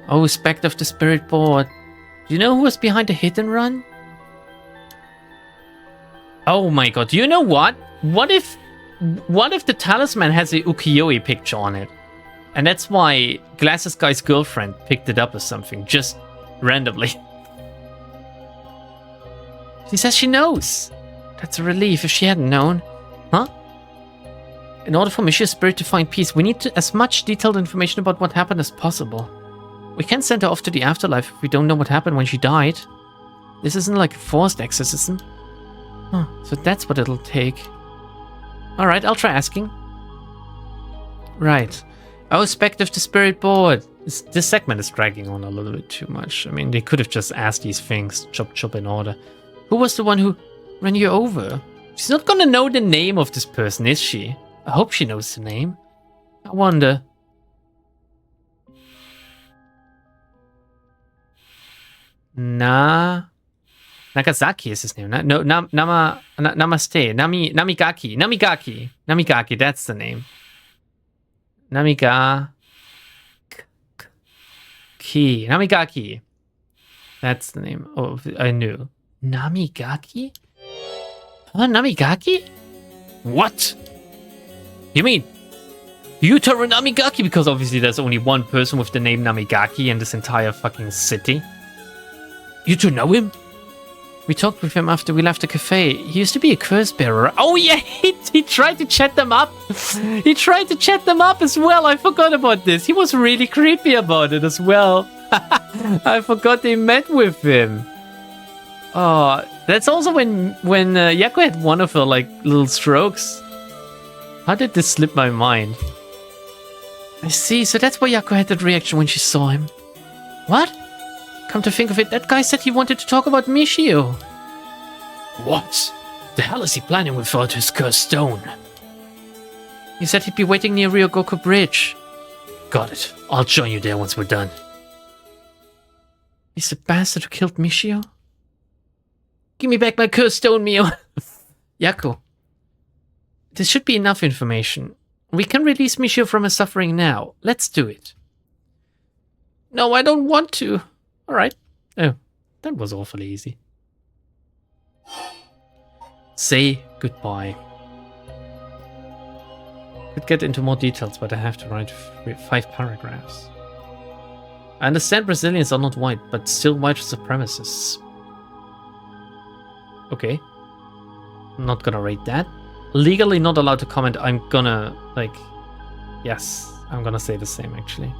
Oh, Spect of the Spirit Board. Do you know who was behind the hit and run? Oh my god, you know what? What if the talisman has a ukiyo-e picture on it? And that's why Glasses Guy's girlfriend picked it up or something, just randomly. She says she knows. That's a relief if she hadn't known. Huh? In order for Mishio's spirit to find peace, we need as much detailed information about what happened as possible. We can't send her off to the afterlife if we don't know what happened when she died. This isn't like a forced exorcism. Huh, so that's what it'll take. Alright, I'll try asking. Right. Oh, Spect of the Spirit Board. This segment is dragging on a little bit too much. I mean, they could have just asked these things, chop in order. Who was the one who ran you over? She's not gonna know the name of this person, is she? I hope she knows the name. I wonder. Nagasaki is his name. Namaste. Namigaki, that's the name. Namigaki. That's the name. Oh, I knew. Namigaki? Huh, Namigaki? What? You mean Yutaro Namigaki? Because obviously there's only one person with the name Namigaki in this entire fucking city. You two know him? We talked with him after we left the cafe. He used to be a curse bearer. Oh yeah, he tried to chat them up. He tried to chat them up as well. I forgot about this. He was really creepy about it as well. I forgot they met with him. Oh, that's also when Yako had one of her like little strokes. How did this slip my mind? I see, so that's why Yako had that reaction when she saw him. What? Come to think of it, that guy said he wanted to talk about Michio. What? The hell is he planning without his cursed stone? He said he'd be waiting near Ryogoku Bridge. Got it. I'll join you there once we're done. He's the bastard who killed Michio? Give me back my cursed stone, Mio. Yako. This should be enough information. We can release Michio from his suffering now. Let's do it. No, I don't want to. Alright. Oh, that was awfully easy. Say goodbye. Could get into more details, but I have to write 5 paragraphs. I understand Brazilians are not white, but still white supremacists. Okay. I'm not gonna rate that. Legally not allowed to comment. I'm gonna, like... Yes, I'm gonna say the same, actually.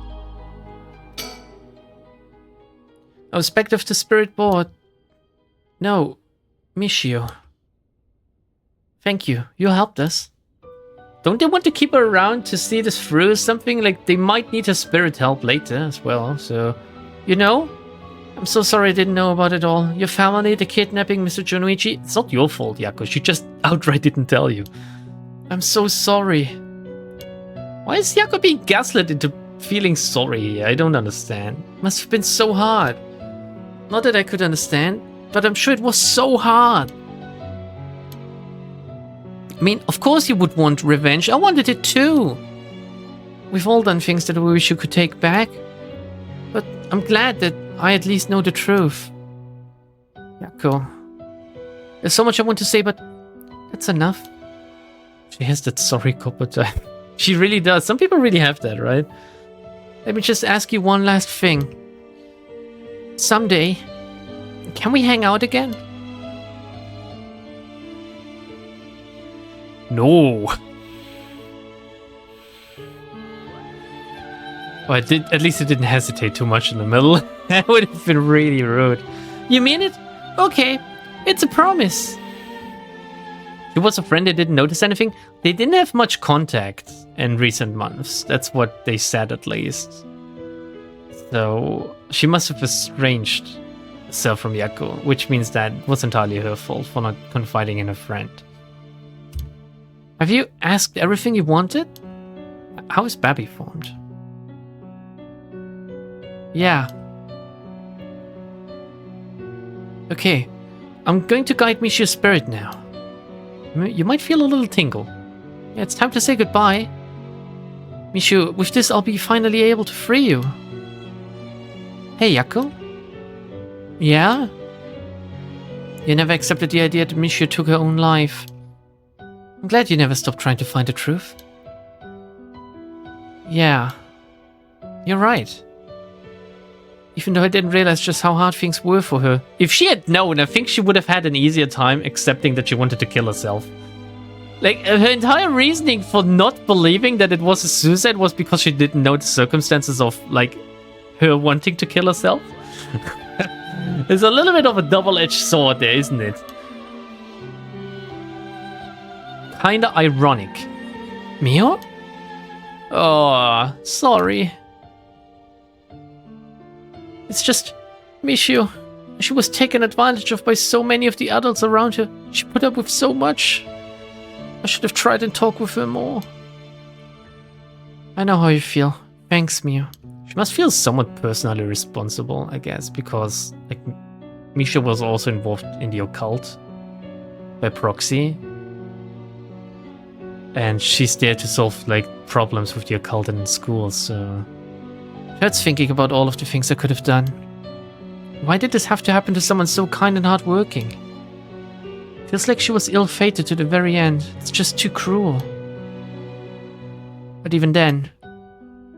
Aspect of the spirit board. No, Michio. Thank you. You helped us. Don't they want to keep her around to see this through or something? Like, they might need her spirit help later as well, so... You know? I'm so sorry I didn't know about it all. Your family, the kidnapping, Mr. Jonoichi. It's not your fault, Yako. She just outright didn't tell you. I'm so sorry. Why is Yako being gaslit into feeling sorry? I don't understand. Must have been so hard. Not that I could understand, but I'm sure it was so hard. I mean, of course you would want revenge. I wanted it too. We've all done things that we wish you could take back. But I'm glad that I at least know the truth. Yako. There's so much I want to say, but that's enough. She has that sorry copper type. She really does. Some people really have that, right? Let me just ask you one last thing. Someday, can we hang out again? No. Well, at least it didn't hesitate too much in the middle. That would have been really rude. You mean it? Okay, it's a promise. She was a friend that didn't notice anything. They didn't have much contact in recent months. That's what they said, at least. So she must have estranged herself from Yako, which means that it was entirely her fault for not confiding in a friend. Have you asked everything you wanted? How is Babby formed? Yeah. Okay, I'm going to guide Michio's spirit now. You might feel a little tingle. Yeah, it's time to say goodbye. Michio, with this I'll be finally able to free you. Hey, Yako? Yeah? You never accepted the idea that Michio took her own life. I'm glad you never stopped trying to find the truth. Yeah. You're right. Even though I didn't realize just how hard things were for her. If she had known, I think she would have had an easier time accepting that she wanted to kill herself. Like, her entire reasoning for not believing that it was a suicide was because she didn't know the circumstances of, like, her wanting to kill herself. There's a little bit of a double-edged sword there, isn't it? Kinda ironic. Mio? Oh, sorry. It's just Michio. She was taken advantage of by so many of the adults around her. She put up with so much. I should have tried and talked with her more. I know how you feel. Thanks, Mio. She must feel somewhat personally responsible, I guess, because like Misha was also involved in the occult by proxy. And she's there to solve, like, problems with the occult in school, so... Hurts thinking about all of the things I could have done. Why did this have to happen to someone so kind and hardworking? Feels like she was ill-fated to the very end. It's just too cruel. But even then,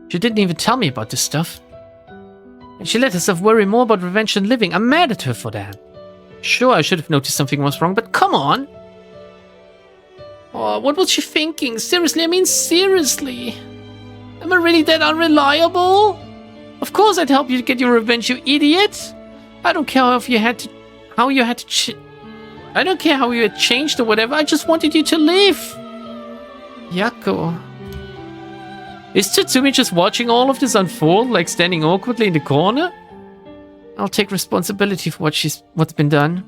she didn't even tell me about this stuff. And she let herself worry more about revenge than living. I'm mad at her for that. Sure, I should have noticed something was wrong, but come on! Oh, what was she thinking? Seriously, I mean seriously. Am I really that unreliable? Of course I'd help you to get your revenge, you idiot. I don't care if you had to... I don't care how you had changed or whatever. I just wanted you to live. Yako. Is Tatsumi just watching all of this unfold, like standing awkwardly in the corner? I'll take responsibility for what's been done.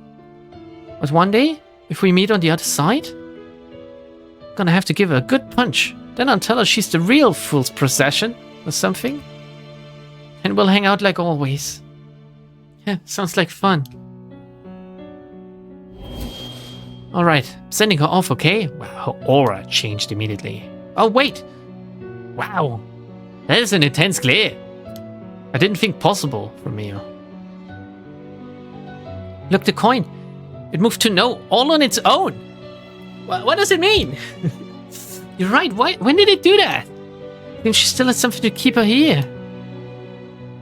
But one day, if we meet on the other side, I'm gonna have to give her a good punch. Then I'll tell her she's the real fool's procession or something. And we'll hang out like always. Yeah, sounds like fun. Alright, sending her off, okay? Wow, her aura changed immediately. Oh, wait! Wow, that is an intense glare. I didn't think possible from you. Look, the coin. It moved to no, all on its own. What does it mean? You're right, when did it do that? I think she still has something to keep her here.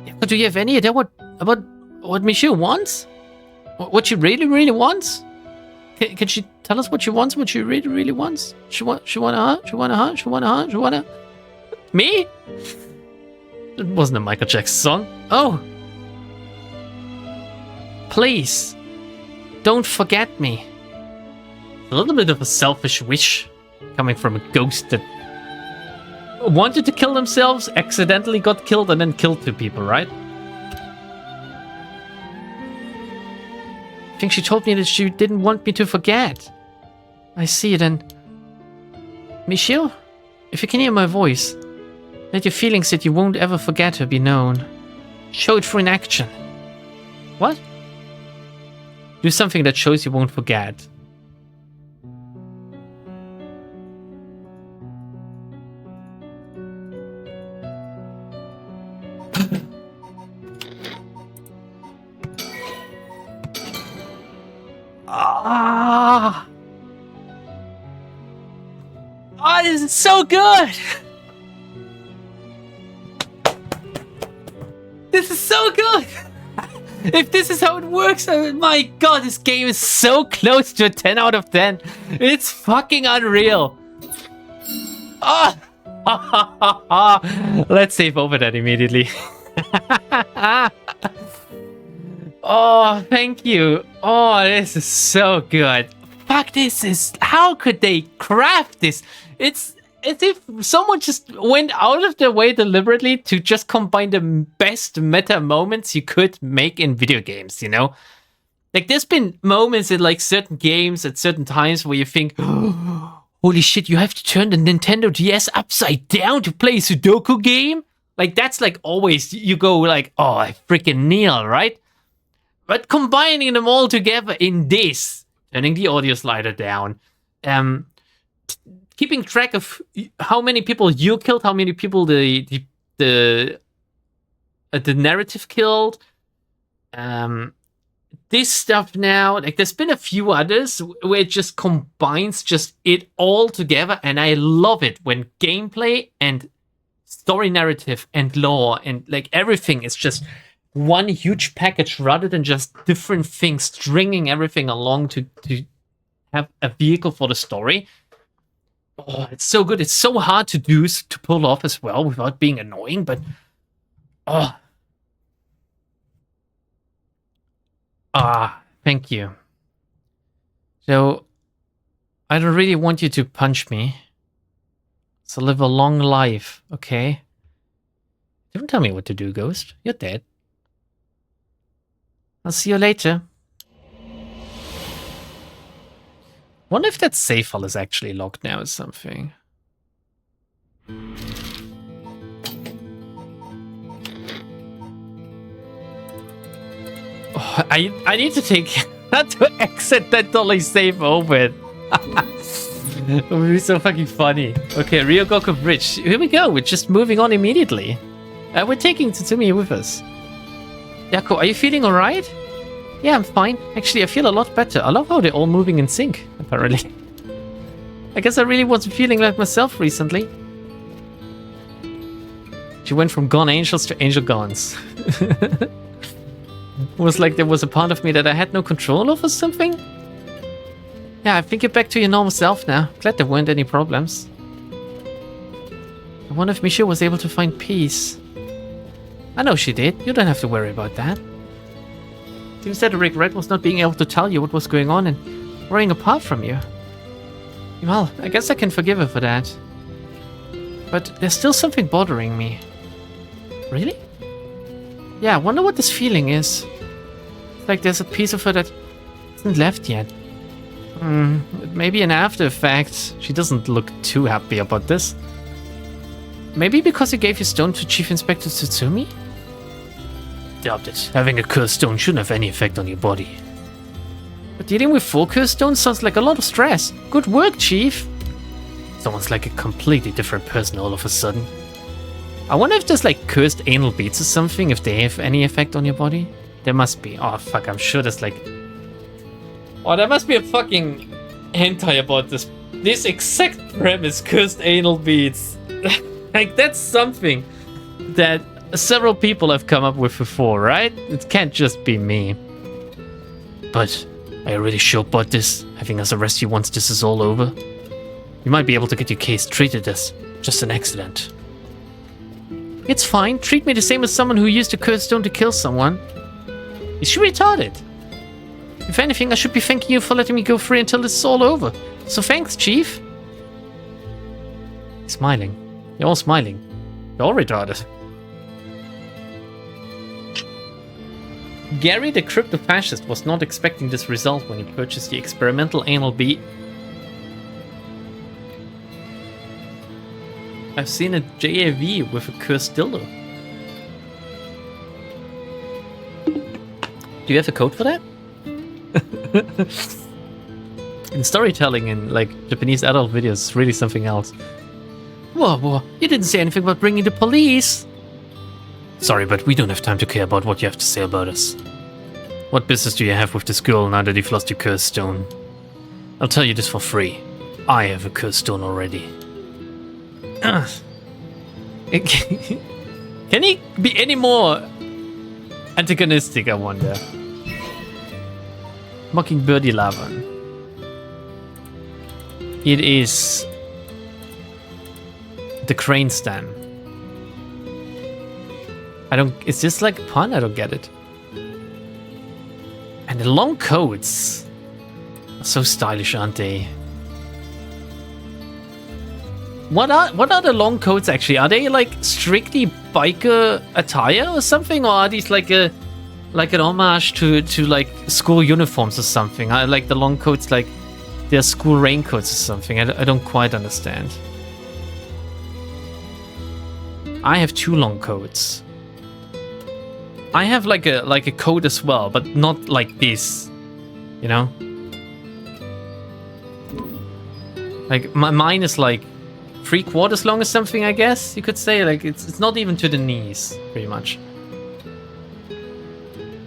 Yeah, but do you have any idea about what Michiel wants? What she really wants? Can she tell us what she wants? What she really wants? She want a me? It wasn't a Michael Jackson song. Oh, please, don't forget me. A little bit of a selfish wish coming from a ghost that wanted to kill themselves, accidentally got killed, and then killed 2 people, right? I think she told me that she didn't want me to forget. I see, then. Michiel, if you can hear my voice, let your feelings that you won't ever forget her be known. Show it through in action. What? Do something that shows you won't forget. Oh, this is so good! This is so good! If this is how it works, my god, this game is so close to a 10 out of 10. It's fucking unreal. Oh. Let's save over that immediately. Oh, thank you. Oh, this is so good. Fuck, this is... How could they craft this? It's as if someone just went out of their way deliberately to just combine the best meta moments you could make in video games, you know? Like, there's been moments in, like, certain games at certain times where you think, oh, holy shit, you have to turn the Nintendo DS upside down to play a Sudoku game? Like, that's, like, always, you go, like, oh, I freaking kneel, right? But combining them all together in this, turning the audio slider down, keeping track of how many people you killed, how many people the narrative killed, this stuff now, like there's been a few others where it just combines just it all together, and I love it when gameplay and story narrative and lore and like everything is just one huge package rather than just different things stringing everything along to have a vehicle for the story. Oh, it's so good. It's so hard to do, to pull off as well without being annoying, but thank you. So I don't really want you to punch me. So live a long life, okay? Don't tell me what to do, Ghost. You're dead. I'll see you later. Wonder if that save file is actually locked now or something. Oh, I need to take not to accidentally save over. It would be so fucking funny. Okay, Ryogoku Bridge. Here we go. We're just moving on immediately. We're taking Tatsumi with us. Yako, are you feeling alright? Yeah, I'm fine. Actually, I feel a lot better. I love how they're all moving in sync, apparently. I guess I really wasn't feeling like myself recently. She went from gone angels to angel gones. It was like there was a part of me that I had no control of or something. Yeah, I think you're back to your normal self now. Glad there weren't any problems. I wonder if Misha was able to find peace. I know she did. You don't have to worry about that. Seems that the regret was not being able to tell you what was going on and growing apart from you. Well, I guess I can forgive her for that. But there's still something bothering me. Really? Yeah, I wonder what this feeling is. It's like there's a piece of her that isn't left yet. Maybe an after effect. She doesn't look too happy about this. Maybe because you gave your stone to Chief Inspector Tsutsumi? Doubt it. Having a cursed stone shouldn't have any effect on your body. But dealing with 4 cursed stones sounds like a lot of stress. Good work, Chief. Someone's like a completely different person all of a sudden. I wonder if there's like cursed anal beads or something, if they have any effect on your body. There must be. Oh fuck, I'm sure there's like... Oh, there must be a fucking hentai about this exact premise, cursed anal beads. Like, that's something that several people have come up with before, right? It can't just be me. But are you really sure about this? Having us arrest you once this is all over? You might be able to get your case treated as just an accident. It's fine. Treat me the same as someone who used a cursed stone to kill someone. Is she retarded? If anything, I should be thanking you for letting me go free until this is all over. So thanks, Chief. Smiling. You're all smiling. You're all retarded. Gary the crypto-fascist was not expecting this result when he purchased the experimental anal bead. I've seen a JAV with a cursed dildo. Do you have a code for that? In storytelling in like Japanese adult videos, it's really something else. Whoa, you didn't say anything about bringing the police. Sorry, but we don't have time to care about what you have to say about us. What business do you have with this girl now that you've lost your cursed stone? I'll tell you this for free. I have a cursed stone already. Can he be any more antagonistic, I wonder? Mockingbirdie Lavan. It is the crane stem. Is this like a pun? I don't get it. And the long coats are so stylish, aren't they? What are the long coats actually? Are they like strictly biker attire or something, or are these like an homage to like school uniforms or something? I like the long coats like they're school raincoats or something. I don't quite understand. I have 2 long coats. I have like a coat as well, but not like this, you know? Like mine is like 3/4 long or something, I guess you could say. Like it's not even to the knees, pretty much.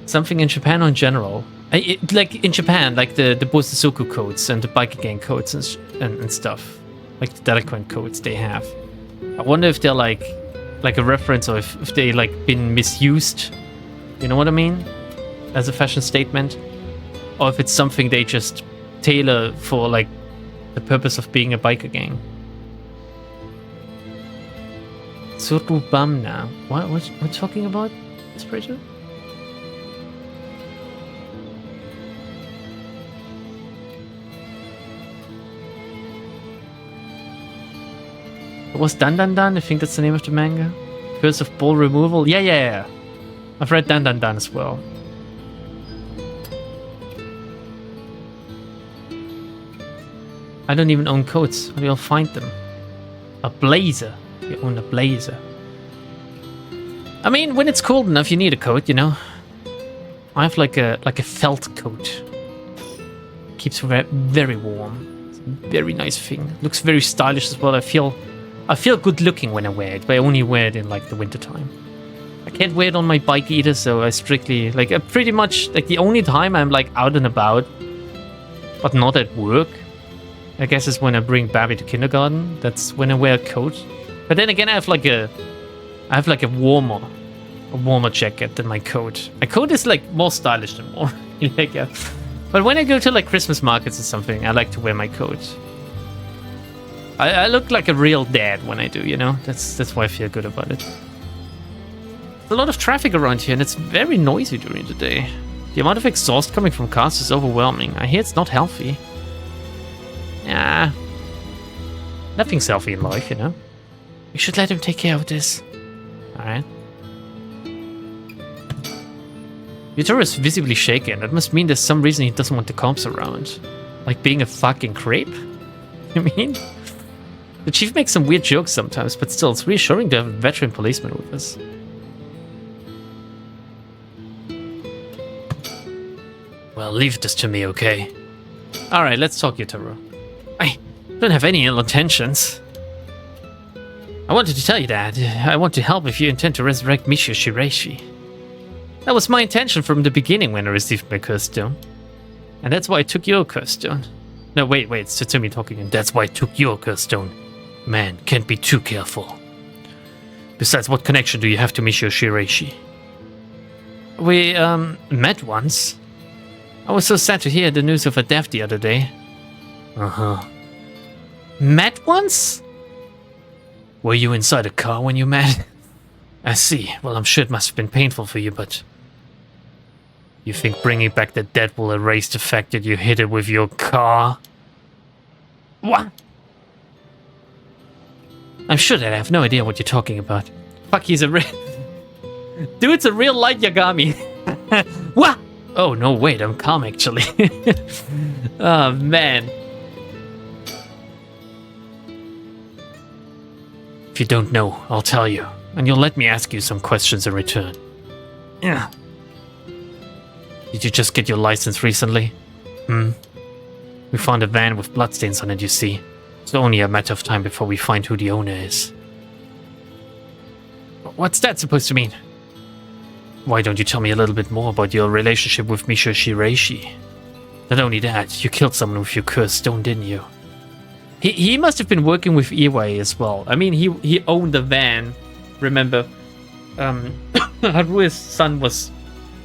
Something in Japan or in general. Like in Japan, like the Bosozoku coats and the biker gang coats and stuff. Like the delinquent coats they have. I wonder if they're like a reference, or if they like been misused. You know what I mean? As a fashion statement. Or if it's something they just tailor for like the purpose of being a biker gang. Surubamna. What we're talking about? Spiritual? Was Dan Dan Dan? I think that's the name of the manga. Curse of Ball Removal. Yeah. I've read Dan Dan Dan as well. I don't even own coats. How do you find them? A blazer. You own a blazer. I mean, when it's cold enough, you need a coat, you know. I have like a felt coat. Keeps very warm. It's a very nice thing. Looks very stylish as well. I feel good looking when I wear it, but I only wear it in like the wintertime. I can't wear it on my bike either, so I strictly like pretty much like the only time I'm like out and about, but not at work, I guess is when I bring Babby to kindergarten. That's when I wear a coat. But then again, I have like a warmer jacket than my coat. My coat is like more stylish than more. Like, yeah. But when I go to like Christmas markets or something, I like to wear my coat. I look like a real dad when I do, you know? That's why I feel good about it. There's a lot of traffic around here and it's very noisy during the day. The amount of exhaust coming from cars is overwhelming. I hear it's not healthy. Nah. Nothing's healthy in life, you know? We should let him take care of this. Alright. Yutaro is visibly shaken. That must mean there's some reason he doesn't want the cops around. Like being a fucking creep? You mean? The chief makes some weird jokes sometimes, but still, it's reassuring to have a veteran policeman with us. Well, leave this to me, okay? Alright, let's talk, Yutaro. I don't have any ill intentions. I wanted to tell you that. I want to help if you intend to resurrect Misha Shiraishi. That was my intention from the beginning when I received my curse stone. And that's why I took your curse stone. No, wait, it's Tatsumi talking, and that's why I took your curse stone. Man, can't be too careful. Besides, what connection do you have to Misha Shiraishi? We, met once. I was so sad to hear the news of her death the other day. Uh-huh. Met once? Were you inside a car when you met? I see. Well, I'm sure it must have been painful for you, but... You think bringing back the dead will erase the fact that you hit it with your car? What? I'm sure that I have no idea what you're talking about. Fuck, he's a real... Dude's a real light Yagami. What? Oh, no, wait, I'm calm, actually. Oh, man. If you don't know, I'll tell you. And you'll let me ask you some questions in return. Yeah. Did you just get your license recently? We found a van with bloodstains on it, you see. It's only a matter of time before we find who the owner is. What's that supposed to mean? Why don't you tell me a little bit more about your relationship with Misha Shiraishi? Not only that, you killed someone with your cursed stone, didn't you? He must have been working with Iwai as well. I mean, he owned the van. Remember, Haru's son was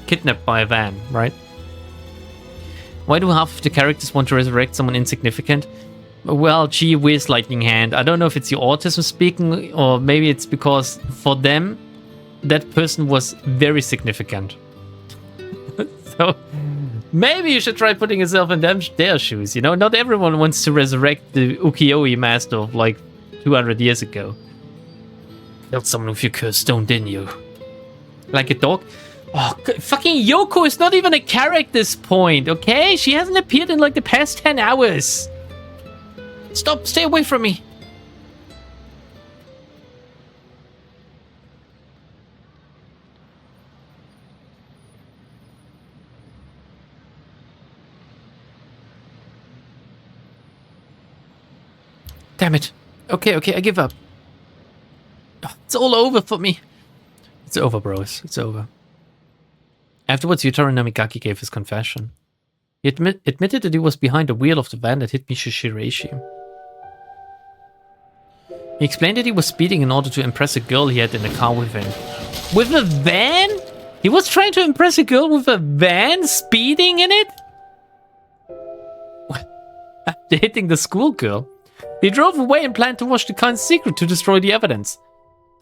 kidnapped by a van, right? Why do half of the characters want to resurrect someone insignificant? Well, gee whiz, Lightning Hand. I don't know if it's your autism speaking, or maybe it's because for them, that person was very significant. So, maybe you should try putting yourself in their shoes, you know? Not everyone wants to resurrect the ukiyo-e master of like 200 years ago. Killed someone with your cursed stone, didn't you? Like a dog? Oh, fucking Yoko is not even a character at this point, okay? She hasn't appeared in like the past 10 hours. Stop, stay away from me. Damn it. Okay, I give up. It's all over for me. It's over, bros. It's over. Afterwards, Yutaro Namigaki gave his confession. He admitted that he was behind the wheel of the van that hit Misha Shiraishi. He explained that he was speeding in order to impress a girl he had in the car with him. With a van? He was trying to impress a girl with a van? Speeding in it? What? After hitting the schoolgirl, he drove away and planned to wash the car in secret to destroy the evidence.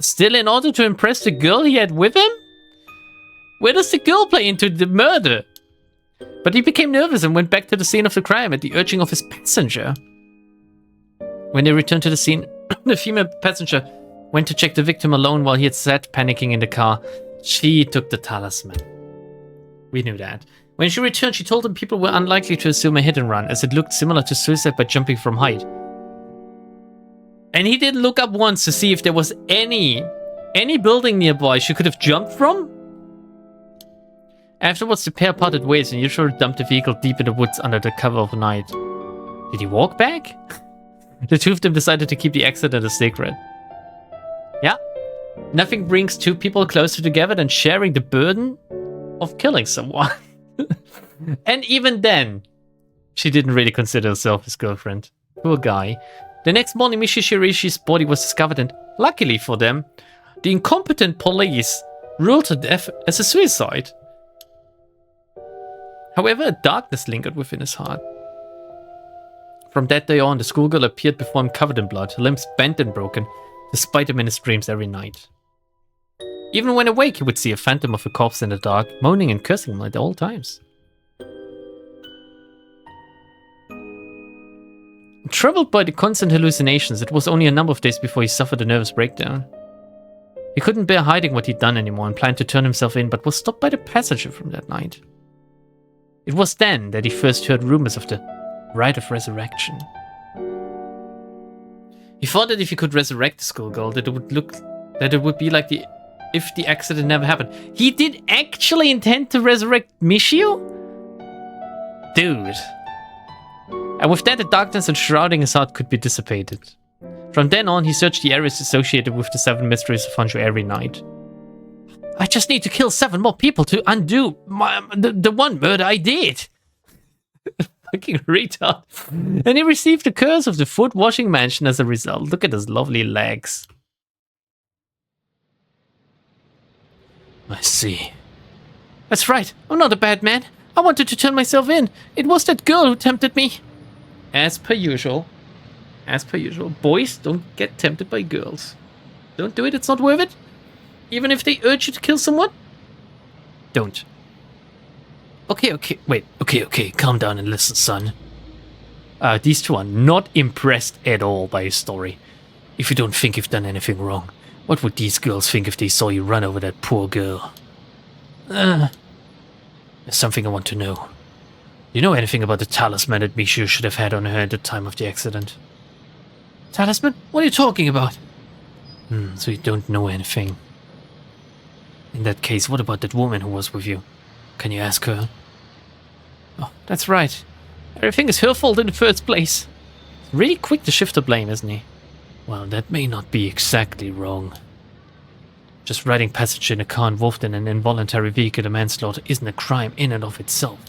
Still in order to impress the girl he had with him? Where does the girl play into the murder? But he became nervous and went back to the scene of the crime at the urging of his passenger. When they returned to the scene, the female passenger went to check the victim alone while he had sat panicking in the car. She took the talisman. We knew that. When she returned, she told him people were unlikely to assume a hit and run, as it looked similar to suicide by jumping from height. And he didn't look up once to see if there was any building nearby she could have jumped from? Afterwards, the pair parted ways and usually dumped the vehicle deep in the woods under the cover of night. Did he walk back? The two of them decided to keep the accident a secret. Yeah. Nothing brings two people closer together than sharing the burden of killing someone. And even then, she didn't really consider herself his girlfriend. Poor guy. The next morning, Mishi Shirishi's body was discovered, and luckily for them, the incompetent police ruled her death as a suicide. However, a darkness lingered within his heart. From that day on, the schoolgirl appeared before him covered in blood, her limbs bent and broken, despite him in his dreams every night. Even when awake, he would see a phantom of a corpse in the dark, moaning and cursing him at all times. Troubled by the constant hallucinations, it was only a number of days before he suffered a nervous breakdown. He couldn't bear hiding what he'd done anymore and planned to turn himself in, but was stopped by the passenger from that night. It was then that he first heard rumors of the rite of resurrection. He thought that if he could resurrect the schoolgirl, that it would be like if the accident never happened. He did actually intend to resurrect Michio? Dude. And with that, the darkness enshrouding his heart could be dissipated. From then on, he searched the areas associated with the 7 mysteries of Honjo every night. I just need to kill 7 more people to undo the one murder I did. Fucking retard. And he received the curse of the foot washing mansion as a result. Look at his lovely legs. I see. That's right. I'm not a bad man. I wanted to turn myself in. It was that girl who tempted me. As per usual. As per usual. Boys, don't get tempted by girls. Don't do it. It's not worth it. Even if they urge you to kill someone. Don't. Okay. Wait. Okay. Calm down and listen, son. These two are not impressed at all by his story. If you don't think you've done anything wrong, what would these girls think if they saw you run over that poor girl? There's something I want to know. Do you know anything about the talisman that Michio should have had on her at the time of the accident? Talisman? What are you talking about? So you don't know anything. In that case, what about that woman who was with you? Can you ask her? Oh, that's right. Everything is her fault in the first place. Really quick to shift the blame, isn't he? Well, that may not be exactly wrong. Just riding passenger in a car involved in an involuntary vehicular manslaughter isn't a crime in and of itself.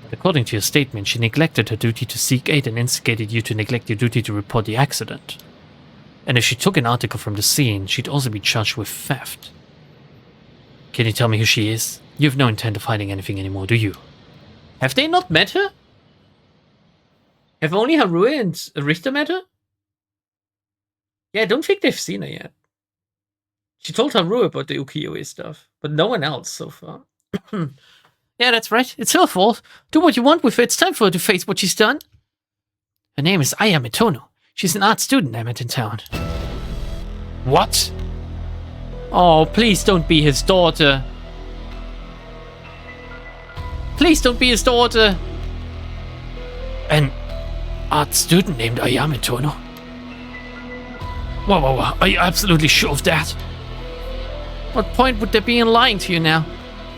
But according to your statement, she neglected her duty to seek aid and instigated you to neglect your duty to report the accident. And if she took an article from the scene, she'd also be charged with theft. Can you tell me who she is? You have no intent of hiding anything anymore, do you? Have they not met her? Have only Harue and Richter met her? Yeah, I don't think they've seen her yet. She told Haru about the ukiyo-e stuff, but no one else so far. Yeah, that's right. It's her fault. Do what you want with her. It's time for her to face what she's done. Her name is Ayame Tono. She's an art student I met in town. What? Oh, please don't be his daughter. Please don't be his daughter. An art student named Ayame Tono? Whoa. Are you absolutely sure of that? What point would there be in lying to you now?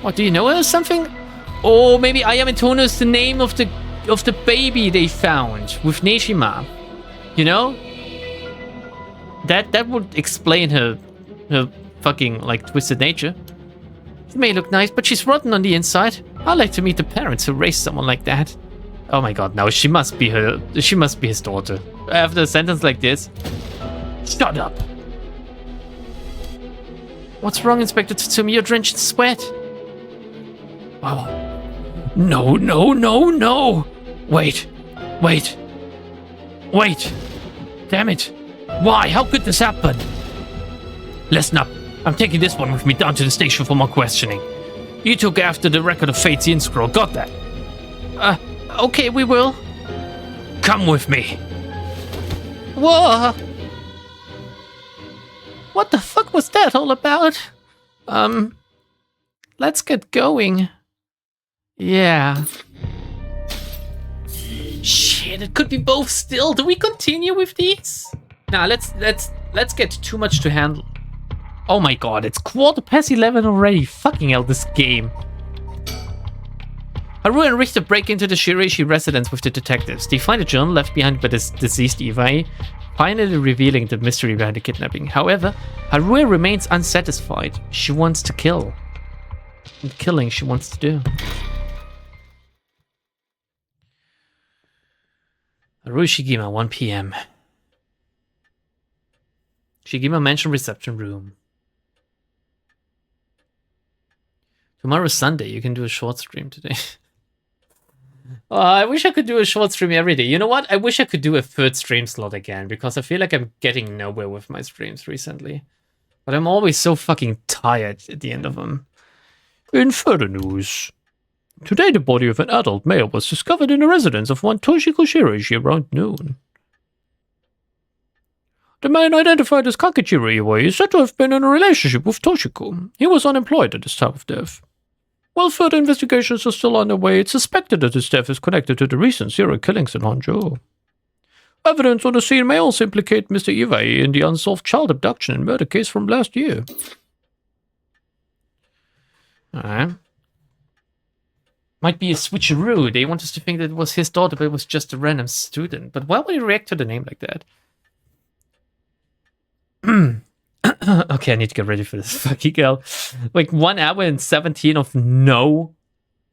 What, do you know her or something? Or maybe Ayame Tono is the name of the baby they found with Neshima. You know? That would explain her fucking, like, twisted nature. She may look nice, but she's rotten on the inside. I'd like to meet the parents who raised someone like that. Oh my god, no, she must be his daughter. After a sentence like this. Shut up! What's wrong, Inspector Tatsumi? You're drenched in sweat. Oh. No. Wait. Damn it. Why? How could this happen? Listen up. I'm taking this one with me down to the station for more questioning. You took after the record of Fate's in scroll, got that? Okay, we will. Come with me. Whoa! What the fuck was that all about? Let's get going. Yeah. Shit, it could be both still. Do we continue with these? Nah, let's get too much to handle. Oh my god, it's 11:15 already. Fucking hell, this game. Haru and Richter break into the Shiraishi residence with the detectives. They find a journal left behind by the deceased Iwai, finally revealing the mystery behind the kidnapping. However, Haru remains unsatisfied. She wants to kill. And killing she wants to do. Haru Shigima, 1 p.m. Shigima Mansion reception room. Tomorrow's Sunday. You can do a short stream today. Oh, I wish I could do a short stream every day. You know what? I wish I could do a third stream slot again, because I feel like I'm getting nowhere with my streams recently. But I'm always so fucking tired at the end of them. In further news, today the body of an adult male was discovered in the residence of one Toshiko Shiraishi around noon. The man identified as Kakichiro Iwai is said to have been in a relationship with Toshiko. He was unemployed at his time of death. While further investigations are still underway, it's suspected that his death is connected to the recent serial killings in Honjo. Evidence on the scene may also implicate Mr. Iwai in the unsolved child abduction and murder case from last year. Alright. Might be a switcheroo. They want us to think that it was his daughter, but it was just a random student. But why would he react to the name like that? Okay, I need to get ready for this fucking girl. Like 1 hour and 17 of no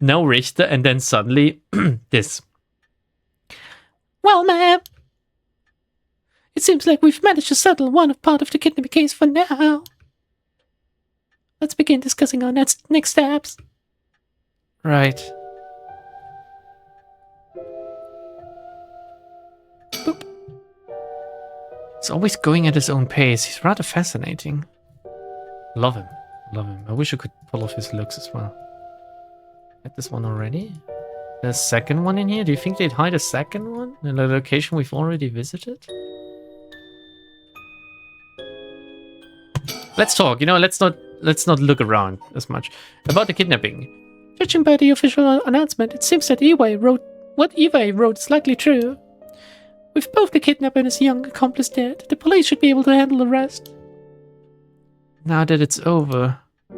Richter, and then suddenly this. Well, ma'am, it seems like we've managed to settle one part of the kidnapping case for now. Let's begin discussing our next steps. Right. Boop. He's always going at his own pace. He's rather fascinating. Love him. Love him. I wish I could pull off his looks as well. Had this one already? There's a second one in here? Do you think they'd hide a second one in a location we've already visited? Let's talk. You know, let's not look around as much. About the kidnapping. Judging by the official announcement, it seems that what Iwai wrote is likely true. With both the kidnapper and his young accomplice dead, the police should be able to handle the rest. Now that it's over, I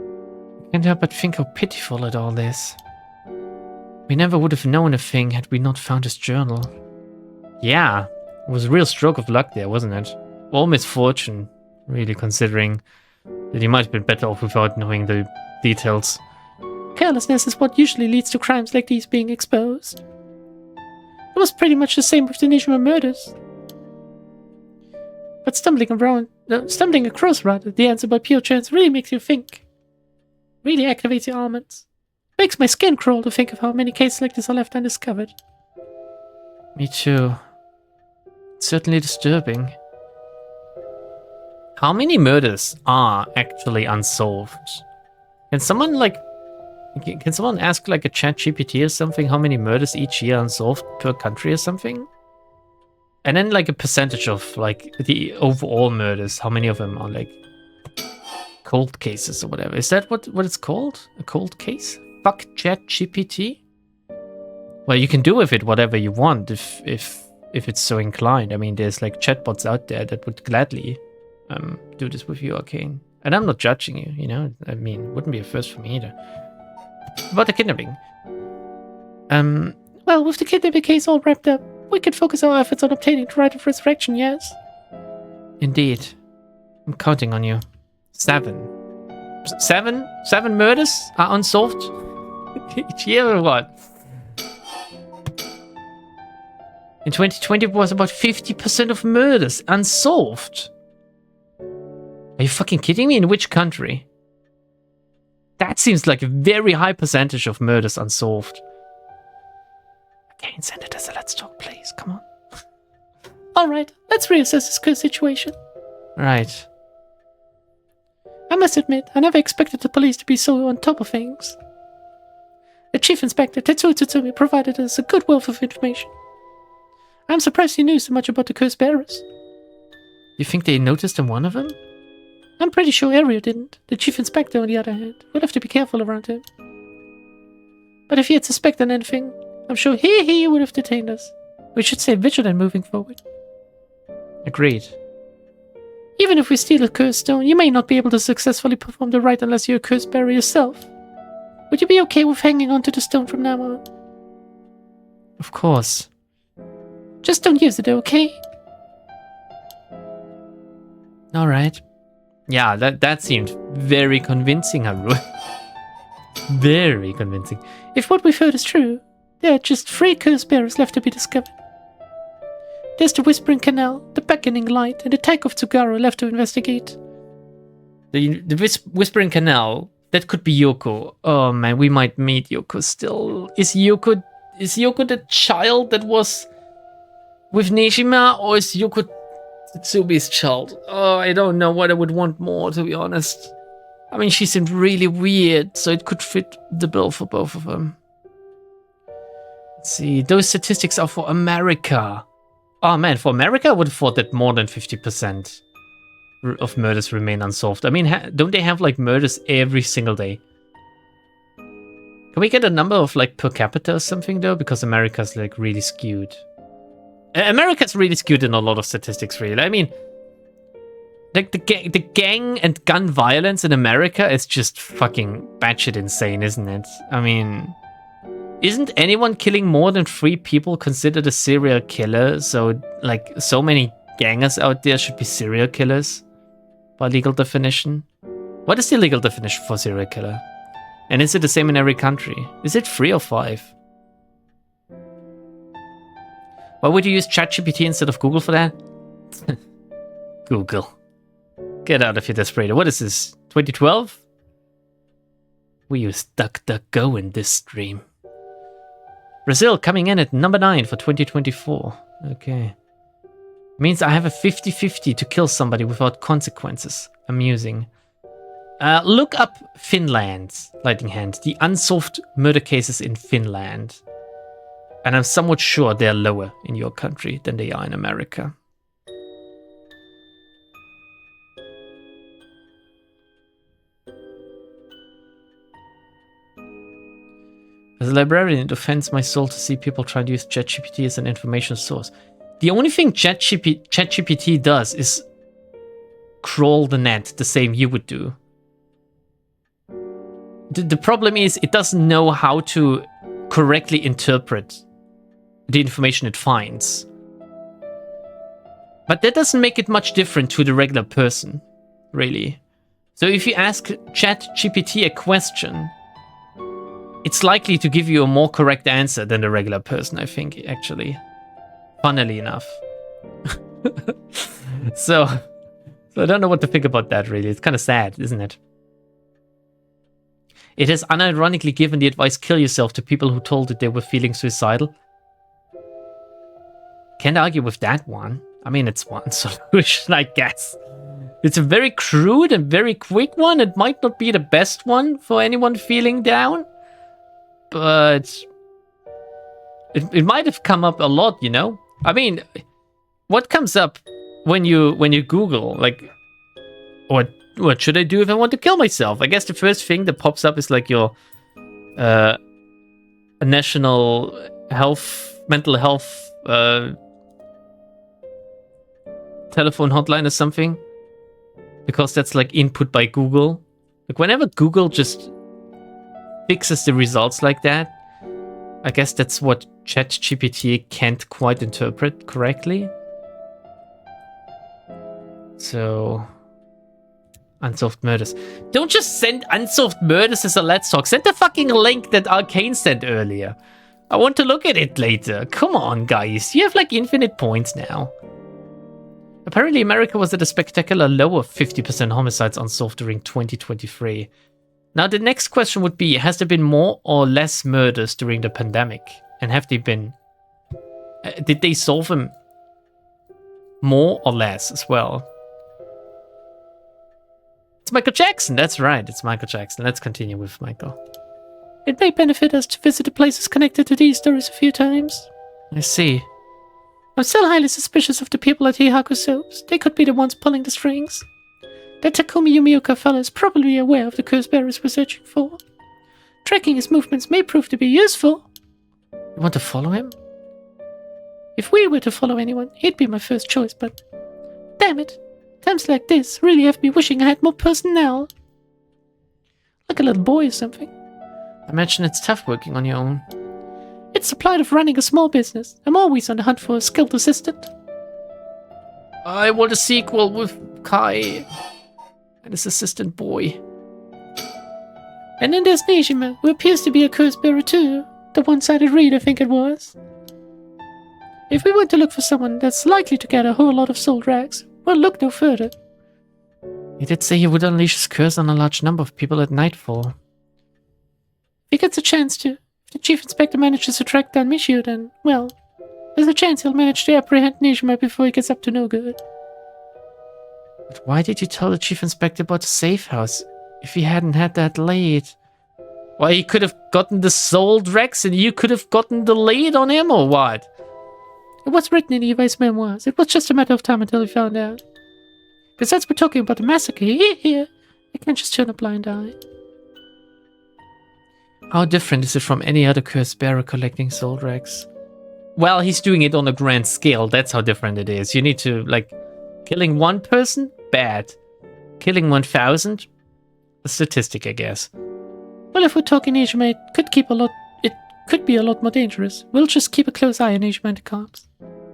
can't help but think how pitiful it all is. We never would have known a thing had we not found his journal. Yeah, it was a real stroke of luck there, wasn't it? All misfortune, really, considering that he might have been better off without knowing the details. Carelessness is what usually leads to crimes like these being exposed. It was pretty much the same with the Nishima murders. But stumbling across the answer by pure chance really makes you think. Really activates your almonds. Makes my skin crawl to think of how many cases like this are left undiscovered. Me too. It's certainly disturbing. How many murders are actually unsolved? Can someone ask like a chat GPT or something how many murders each year unsolved per country or something? And then like a percentage of like the overall murders, how many of them are like cold cases or whatever. Is that what it's called? A cold case? Fuck chat GPT? Well, you can do with it whatever you want if it's so inclined. I mean, there's like chatbots out there that would gladly do this with you, Arcane. And I'm not judging you, you know? I mean, it wouldn't be a first for me either. About the kidnapping. Well, with the kidnapping case all wrapped up, we could focus our efforts on obtaining the right of resurrection, yes? Indeed. I'm counting on you. 7 murders are unsolved each year or what? In 2020 it was about 50% of murders unsolved. Are you fucking kidding me? In which country? That seems like a very high percentage of murders unsolved. Again, send it as a let's talk, please. Come on. Alright, let's reassess this current situation. Right. I must admit, I never expected the police to be so on top of things. The Chief Inspector, Tetsuo Tsutsumi, provided us a good wealth of information. I'm surprised he knew so much about the cursed bearers. You think they noticed in one of them? I'm pretty sure Aria didn't. The Chief Inspector, on the other hand, we'll have to be careful around him. But if he had suspected anything, I'm sure he would have detained us. We should stay vigilant moving forward. Agreed. Even if we steal a cursed stone, you may not be able to successfully perform the rite unless you're a cursed bearer yourself. Would you be okay with hanging onto the stone from now on? Of course. Just don't use it, okay? Alright. Yeah, that seemed very convincing, Haru. Very convincing. If what we've heard is true, there are just 3 curse bearers left to be discovered. There's the Whispering Canal, the Beckoning Light, and the Tank of Tsugaru left to investigate. The Whispering Canal, that could be Yoko. Oh man, we might meet Yoko still. Is Yoko the child that was with Nishima, or is Yoko Tsubi's child? Oh, I don't know what I would want more, to be honest. I mean, she seemed really weird, so it could fit the bill for both of them. Let's see, those statistics are for America. Oh man, for America, I would have thought that more than 50% of murders remain unsolved. I mean, don't they have like murders every single day? Can we get a number of like per capita or something though? Because America's like really skewed. America's really skewed in a lot of statistics, really. I mean, like the gang and gun violence in America is just fucking batshit insane, isn't it? I mean, isn't anyone killing more than 3 people considered a serial killer? So, like, so many gangers out there should be serial killers by legal definition. What is the legal definition for serial killer? And is it the same in every country? Is it 3 or 5? Why would you use ChatGPT instead of Google for that? Google. Get out of here, Desperado. What is this? 2012? We use DuckDuckGo in this stream. Brazil coming in at number 9 for 2024. Okay. Means I have a 50-50 to kill somebody without consequences. Amusing. Look up Finland, Lighting Hand. The unsolved murder cases in Finland. And I'm somewhat sure they're lower in your country than they are in America. As a librarian, it offends my soul to see people try to use ChatGPT as an information source. The only thing ChatGPT does is crawl the net the same you would do. The problem is it doesn't know how to correctly interpret the information it finds. But that doesn't make it much different to the regular person, really. So if you ask ChatGPT a question, it's likely to give you a more correct answer than the regular person, I think, actually. Funnily enough. So I don't know what to think about that, really. It's kind of sad, isn't it? It has unironically given the advice kill yourself to people who told it they were feeling suicidal. Can't argue with that one. I mean, it's one solution, I guess. It's a very crude and very quick one. It might not be the best one for anyone feeling down. But it might have come up a lot, you know? I mean, what comes up when you Google, like, what should I do if I want to kill myself? I guess the first thing that pops up is like your national mental health telephone hotline or something. Because that's like input by Google. Like whenever Google just fixes the results like that, I guess that's what ChatGPT can't quite interpret correctly. So, unsolved murders. Don't just send unsolved murders as a let's talk. Send the fucking link that Arcane sent earlier. I want to look at it later. Come on, guys. You have like infinite points now. Apparently, America was at a spectacular low of 50% homicides unsolved during 2023. Now, the next question would be, has there been more or less murders during the pandemic? And have they been... did they solve them more or less as well? It's Michael Jackson. That's right. It's Michael Jackson. Let's continue with Michael. It may benefit us to visit the places connected to these stories a few times. I see. I'm still highly suspicious of the people at Hihaku Soaps. They could be the ones pulling the strings. That Takumi Yumioka fella is probably aware of the curse bearers we're searching for. Tracking his movements may prove to be useful. You want to follow him? If we were to follow anyone, he'd be my first choice, but... damn it. Times like this really have me wishing I had more personnel. Like a little boy or something. I imagine it's tough working on your own. It's the plight of running a small business. I'm always on the hunt for a skilled assistant. I want a sequel with Kai and his assistant boy. And then there's Nejima, who appears to be a curse bearer too. The one-sided read, I think it was. If we want to look for someone that's likely to get a whole lot of soul drags, well, look no further. He did say he would unleash his curse on a large number of people at nightfall. If he gets a chance to, if the Chief Inspector manages to track down Michio, then, well, there's a chance he'll manage to apprehend Nejima before he gets up to no good. But why did you tell the Chief Inspector about the safe house if he hadn't had that laid? Why, he could have gotten the soul dregs and you could have gotten the laid on him, or what? It was written in Levi's memoirs. It was just a matter of time until he found out. Besides, we're talking about a massacre here. I can't just turn a blind eye. How different is it from any other curse bearer collecting soul dregs? Well, he's doing it on a grand scale. That's how different it is. You need to, like, killing one person? Bad. Killing 1,000? A statistic, I guess. Well, if we're talking Nejima, it could be a lot more dangerous. We'll just keep a close eye on Nejima and the cops.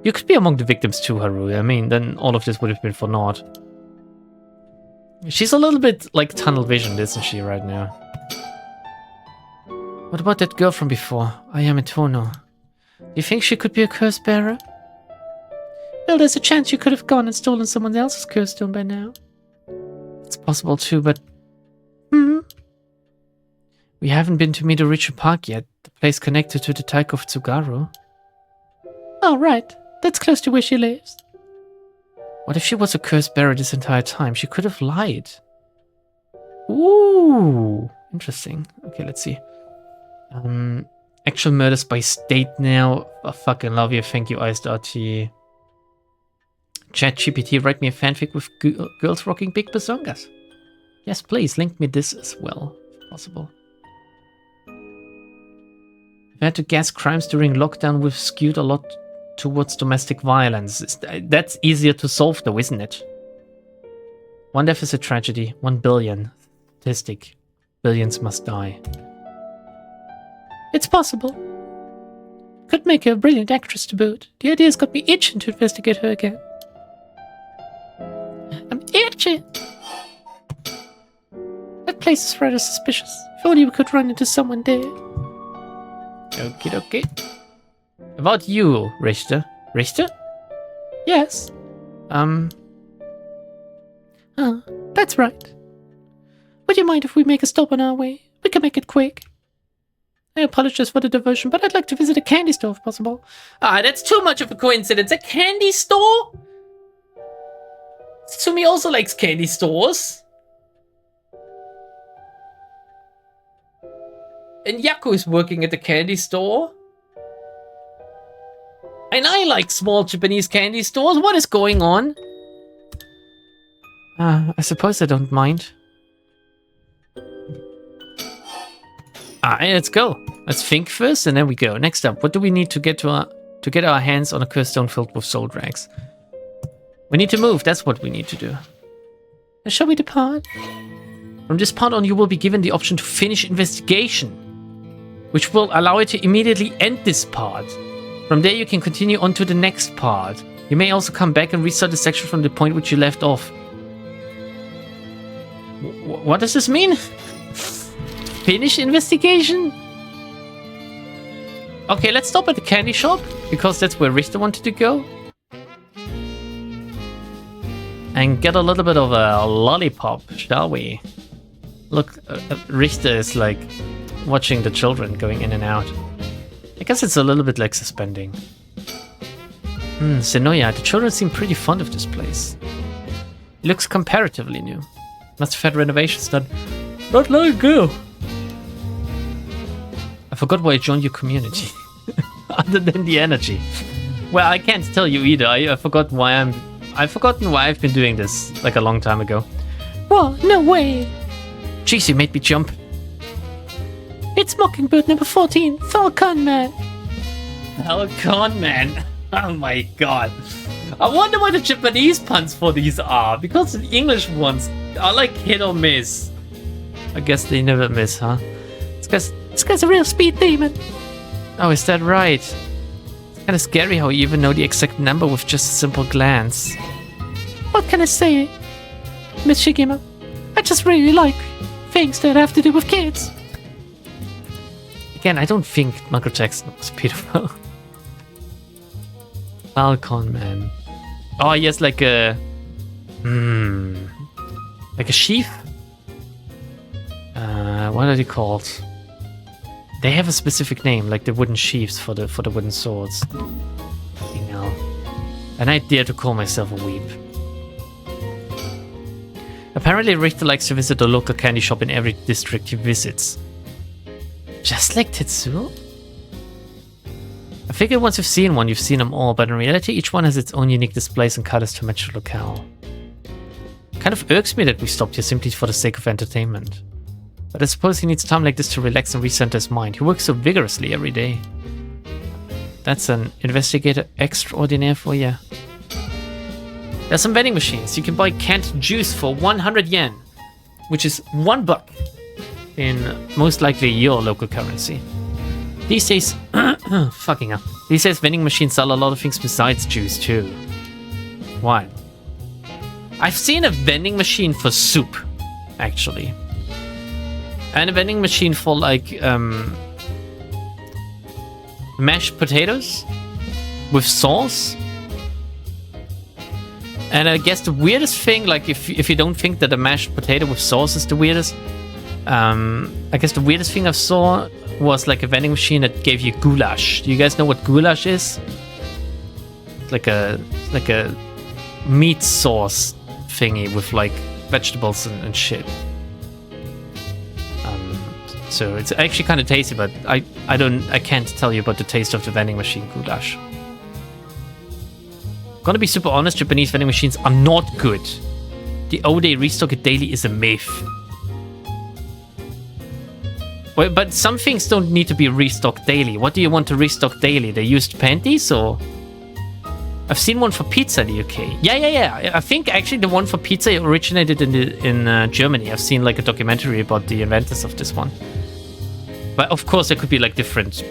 You could be among the victims too, Haru. I mean, then all of this would have been for naught. She's a little bit like tunnel visioned, isn't she, right now? What about that girl from before, Ayame Tono? Do you think she could be a curse bearer? Well, there's a chance you could have gone and stolen someone else's curse stone by now. It's possible too, but... We haven't been to Midoricho Park yet, the place connected to the Taiko of Tsugaru. Oh, right. That's close to where she lives. What if she was a curse bearer this entire time? She could have lied. Ooh, interesting. Okay, let's see. Actual murders by state now. I fucking love you. Thank you, IcedRT. ChatGPT, write me a fanfic with girls rocking big bazongas. Yes, please, link me this as well, if possible. If I had to guess, crimes during lockdown would have skewed a lot towards domestic violence. That's easier to solve though, isn't it? One death is a tragedy. 1 billion. Statistic. Billions must die. It's possible. Could make her a brilliant actress to boot. The idea's got me itching to investigate her again. I'm itching! That place is rather suspicious. If only we could run into someone there. Okie dokie. About you, Richter. Richter? Yes. That's right. Would you mind if we make a stop on our way? We can make it quick. I apologize for the diversion, but I'd like to visit a candy store if possible. Ah, that's too much of a coincidence. A candy store? Tsumi also likes candy stores. And Yaku is working at the candy store. And I like small Japanese candy stores. What is going on? I suppose I don't mind. Let's go. Let's think first, and then we go. Next up, what do we need to get our hands on a curse stone filled with soul drags? We need to move. That's what we need to do. Shall we depart? From this part on, you will be given the option to finish investigation, which will allow you to immediately end this part. From there, you can continue on to the next part. You may also come back and restart the section from the point which you left off. What does this mean? Finish investigation? Okay, let's stop at the candy shop, because that's where Richter wanted to go. And get a little bit of a lollipop, shall we? Look, Richter is like watching the children going in and out. I guess it's a little bit like suspending. Senoya, the children seem pretty fond of this place. It looks comparatively new. Must have had renovations done not long ago. I forgot why I joined your community. Other than the energy. Well, I can't tell you either. I've forgotten why I've been doing this like a long time ago. Whoa, no way. Jeez, you made me jump. It's Mockingbird number 14, Falcon Man. Falcon Man. Oh my god. I wonder what the Japanese puns for these are, because the English ones are like hit or miss. I guess they never miss, huh? This guy's a real speed demon. Oh, is that right? It's kind of scary how you even know the exact number with just a simple glance. What can I say, Miss Shigima? I just really like things that have to do with kids. Again, I don't think Michael Jackson was beautiful. Falcon Man. Oh, he has like a... like a sheath? What are they called? They have a specific name, like the wooden sheaths for the wooden swords. You know. And I dare to call myself a weep. Apparently Richter likes to visit a local candy shop in every district he visits. Just like Tetsuo? I figured once you've seen one, you've seen them all, but in reality each one has its own unique displays and colors to match the locale. Kind of irks me that we stopped here simply for the sake of entertainment. But I suppose he needs time like this to relax and recenter his mind. He works so vigorously every day. That's an investigator extraordinaire for you. There's some vending machines. You can buy canned juice for 100 yen, which is $1 in most likely your local currency. These days, fucking up. These days vending machines sell a lot of things besides juice too. Why? I've seen a vending machine for soup, actually. And a vending machine for like mashed potatoes with sauce. And I guess the weirdest thing, like if you don't think that a mashed potato with sauce is the weirdest, I guess the weirdest thing I saw was like a vending machine that gave you goulash. Do you guys know what goulash is? It's like a meat sauce thingy with like vegetables and shit. So it's actually kind of tasty, but I can't tell you about the taste of the vending machine goulash. Gonna be super honest, Japanese vending machines are not good. The they restock it daily is a myth. Well, but some things don't need to be restocked daily. What do you want to restock daily? The used panties or? I've seen one for pizza in the UK. Yeah. I think actually the one for pizza originated in Germany. I've seen like a documentary about the inventors of this one. But of course there could be like different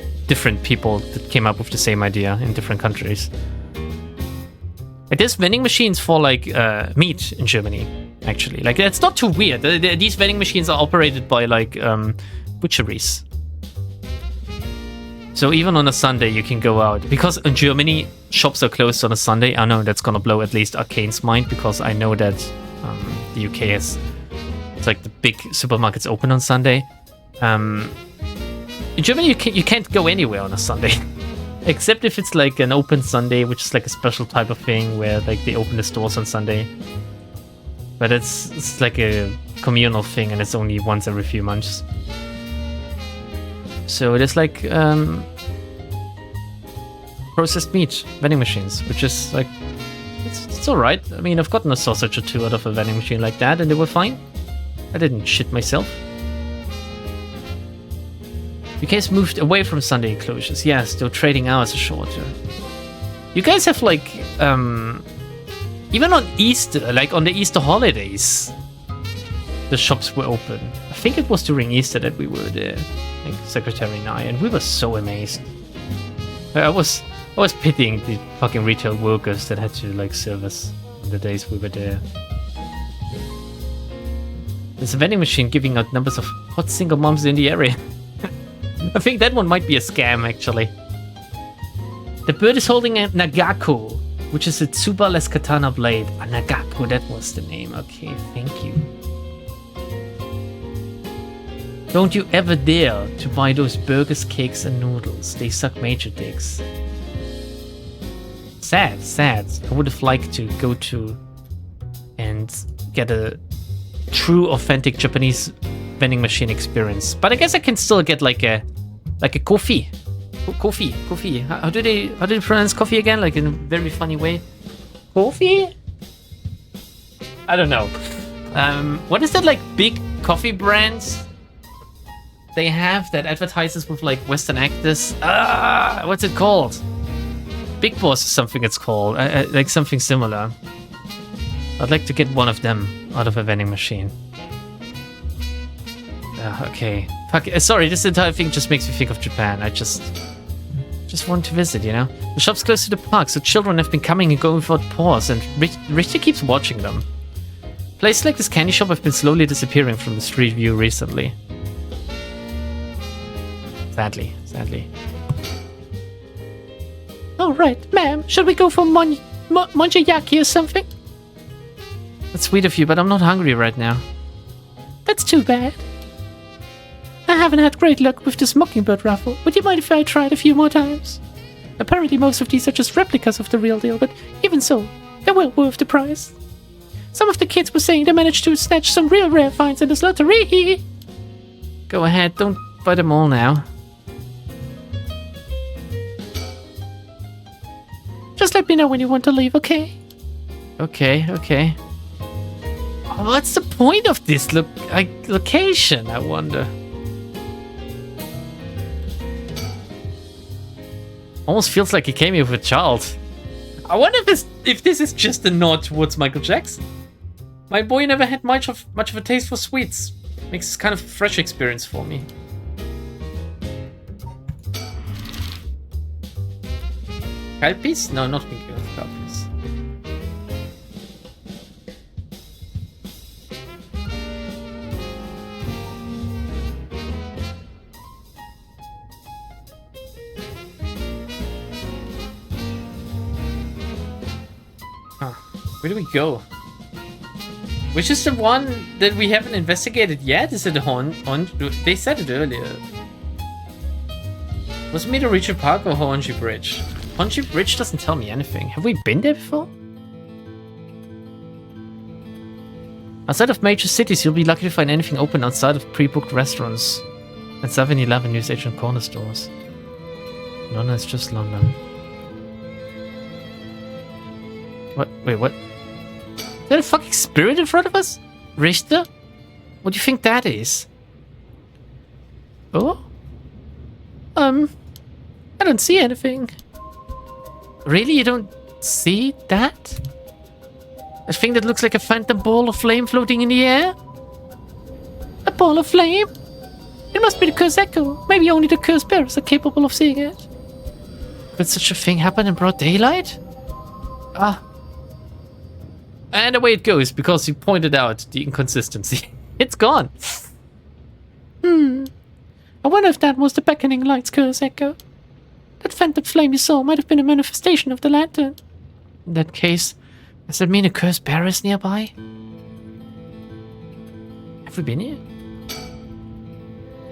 people that came up with the same idea in different countries. Like there's vending machines for like meat in Germany, actually. Like it's not too weird. These vending machines are operated by like butcheries. So even on a Sunday you can go out. Because in Germany shops are closed on a Sunday. I know that's gonna blow at least Arcane's mind because I know that the UK it's like the big supermarkets open on Sunday. In Germany you can't go anywhere on a Sunday. Except if it's like an open Sunday, which is like a special type of thing where like they open the stores on Sunday. But it's like a communal thing and it's only once every few months. So there's like processed meat vending machines, which is like it's alright. I mean, I've gotten a sausage or two out of a vending machine like that and they were fine. I didn't shit myself. You guys moved away from Sunday closures. Yes, their trading hours are shorter. You guys have like even on Easter, like on the Easter holidays, the shops were open. I think it was during Easter that we were there, like Secretary and I, and we were so amazed. I was pitying the fucking retail workers that had to like serve us on the days we were there. There's a vending machine giving out numbers of hot single moms in the area. I think that one might be a scam, actually. The bird is holding a Nagaku, which is a Tsuba-less katana blade. A Nagaku, that was the name. Okay, thank you. Don't you ever dare to buy those burgers, cakes, and noodles. They suck major dicks. Sad. I would have liked to go to and get a true, authentic Japanese vending machine experience. But I guess I can still get like a coffee. Coffee. How do they pronounce coffee again? Like in a very funny way. Coffee? I don't know. What is that like big coffee brands they have that advertises with like Western actors? What's it called? Big Boss is something it's called. Like something similar. I'd like to get one of them out of a vending machine. Okay. Fuck. Sorry, this entire thing just makes me think of Japan. Just want to visit, you know? The shop's close to the park, so children have been coming and going without pause, and Richter keeps watching them. Places like this candy shop have been slowly disappearing from the street view recently. Sadly. All right, ma'am. Should we go for monjayaki or something? That's sweet of you, but I'm not hungry right now. That's too bad. I haven't had great luck with this mockingbird raffle. Would you mind if I tried a few more times? Apparently most of these are just replicas of the real deal, but even so, they're well worth the price. Some of the kids were saying they managed to snatch some real rare finds in this lottery. Go ahead, don't buy them all now. Just let me know when you want to leave, okay? Okay. Oh, what's the point of this location, I wonder? Almost feels like he came here with a child. I wonder if this is just a nod towards Michael Jackson. My boy never had much of a taste for sweets. Makes this kind of a fresh experience for me. Kalpis? No, not pink Kalpis. Where do we go? Which is the one that we haven't investigated yet? Is it Honjo? They said it earlier. Was it Meter Richard Park or Honjo Bridge? Honjo Bridge doesn't tell me anything. Have we been there before? Outside of major cities, you'll be lucky to find anything open outside of pre-booked restaurants and 7-Eleven newsagent corner stores. London is just London. What? Wait, what? Is that a fucking spirit in front of us? Richter? What do you think that is? Oh? I don't see anything. Really? You don't see that? A thing that looks like a phantom ball of flame floating in the air? A ball of flame? It must be the curse echo. Maybe only the curse bearers are capable of seeing it. Could such a thing happen in broad daylight? And away it goes, because you pointed out the inconsistency. It's gone. I wonder if that was the beckoning light's curse echo. That phantom flame you saw might have been a manifestation of the lantern. In that case, does that mean a cursed bearer is nearby? Have we been here?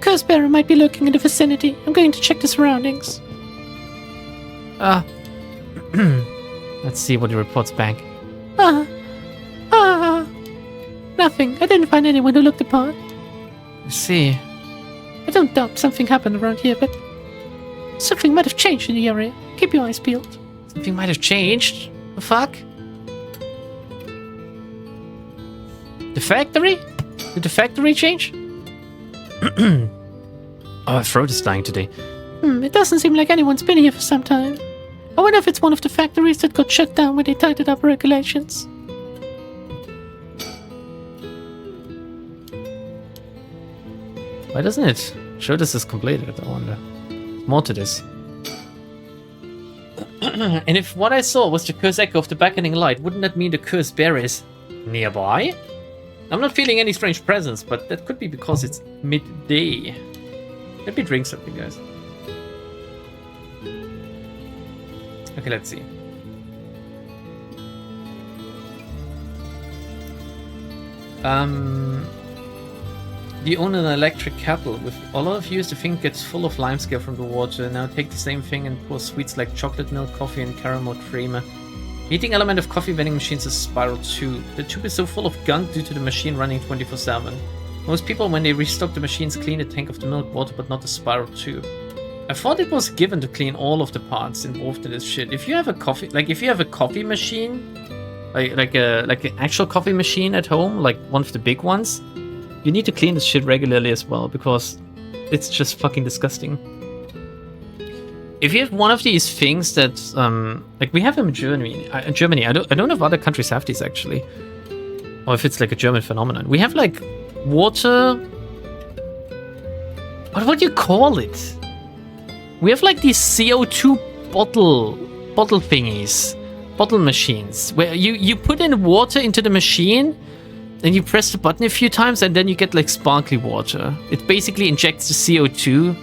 Curse bearer might be lurking in the vicinity. I'm going to check the surroundings. Let's see what he reports back. Nothing. I didn't find anyone who looked the part. I see. I don't doubt something happened around here, but something might have changed in the area. Keep your eyes peeled. Something might have changed? The fuck? The factory? Did the factory change? Oh, my throat is dying today. It doesn't seem like anyone's been here for some time. I wonder if it's one of the factories that got shut down when they tightened up regulations. Why doesn't it show this is completed, I wonder? More to this. And if what I saw was the curse echo of the beckoning light, wouldn't that mean the curse bearer is nearby? I'm not feeling any strange presence, but that could be because it's midday. Let me drink something, guys. Okay, let's see. You own an electric kettle. With a lot of use, the thing gets full of limescale from the water. Now take the same thing and pour sweets like chocolate milk, coffee, and caramel creamer. Heating element of coffee vending machines is a spiral tube. The tube is so full of gunk due to the machine running 24/7. Most people, when they restock the machines, clean the tank of the milk water, but not the spiral tube. I thought it was given to clean all of the parts involved in this shit. If you have a coffee machine, like an actual coffee machine at home, like one of the big ones, you need to clean this shit regularly as well, because it's just fucking disgusting. If you have one of these things that, like we have them in Germany. I don't know if other countries have these actually, or if it's like a German phenomenon. We have like water. What do you call it? We have like these CO2 bottle thingies, bottle machines, where you put in water into the machine, and you press the button a few times, and then you get like sparkly water. It basically injects the CO2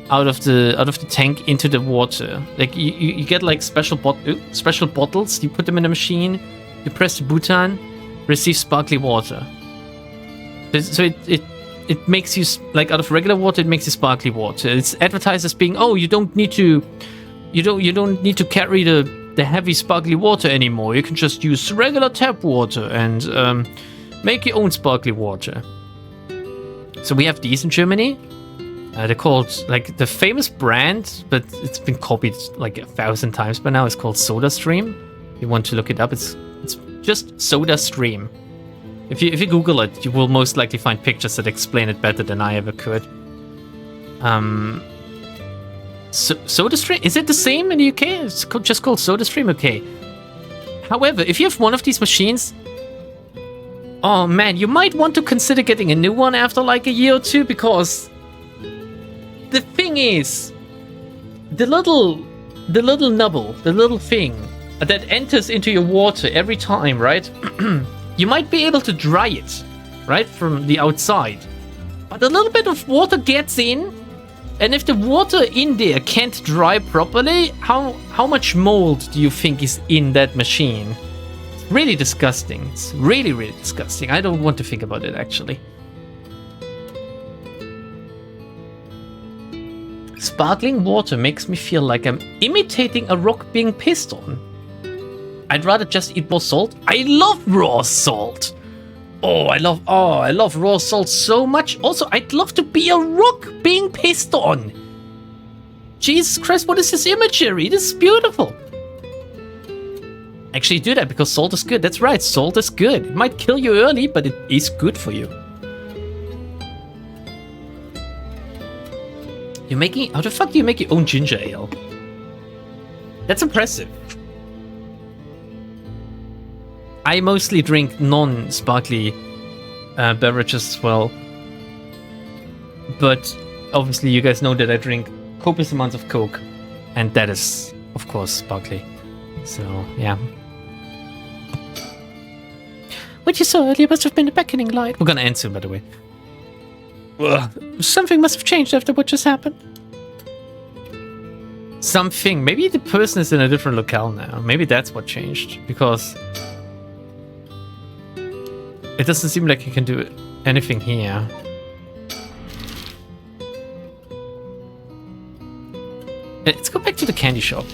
out of the tank into the water. Like you get like special bottles. You put them in the machine. You press the button, receive sparkly water. So it makes you like out of regular water. It makes you sparkly water. It's advertised as being, oh, you don't need to carry the heavy sparkly water anymore. You can just use regular tap water and make your own sparkly water. So we have these in Germany. They're called, like, the famous brand, but it's been copied like 1,000 times by now. It's called SodaStream. If you want to look it up, it's just SodaStream. If you Google it, you will most likely find pictures that explain it better than I ever could. SodaStream, is it the same in the UK? It's just called SodaStream, okay. However, if you have one of these machines, oh man, you might want to consider getting a new one after like a year or two, because the thing is, the little nubble, the little thing that enters into your water every time, right? You might be able to dry it, right, from the outside. But a little bit of water gets in, and if the water in there can't dry properly, how much mold do you think is in that machine? It's really disgusting. It's really, really disgusting. I don't want to think about it, actually. Sparkling water makes me feel like I'm imitating a rock being pissed on. I'd rather just eat more salt. I love raw salt. I love raw salt so much. Also, I'd love to be a rock being pissed on. Jesus Christ, what is this imagery? This is beautiful. Actually do that because salt is good. That's right, salt is good. It might kill you early, but it is good for you. You're making... How the fuck do you make your own ginger ale? That's impressive. I mostly drink non-sparkly beverages as well. But obviously you guys know that I drink copious amounts of Coke. And that is, of course, sparkly. So, yeah. What you saw earlier must have been a beckoning light. We're gonna end soon, by the way. Ugh. Something must have changed after what just happened. Something. Maybe the person is in a different locale now. Maybe that's what changed. Because it doesn't seem like you can do anything here. Let's go back to the candy shop.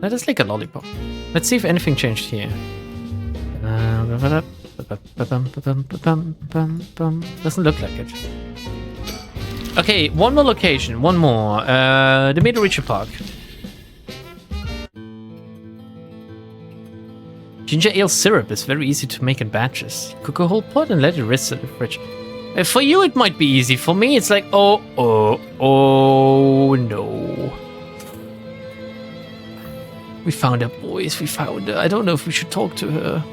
Let us lick a lollipop. Let's see if anything changed here. Doesn't look like it. Okay, one more location. One more. The Middle Reacher Park. Ginger ale syrup is very easy to make in batches. Cook a whole pot and let it rest in the fridge. For you, it might be easy. For me, it's like, oh no. We found her, boys. We found her. I don't know if we should talk to her.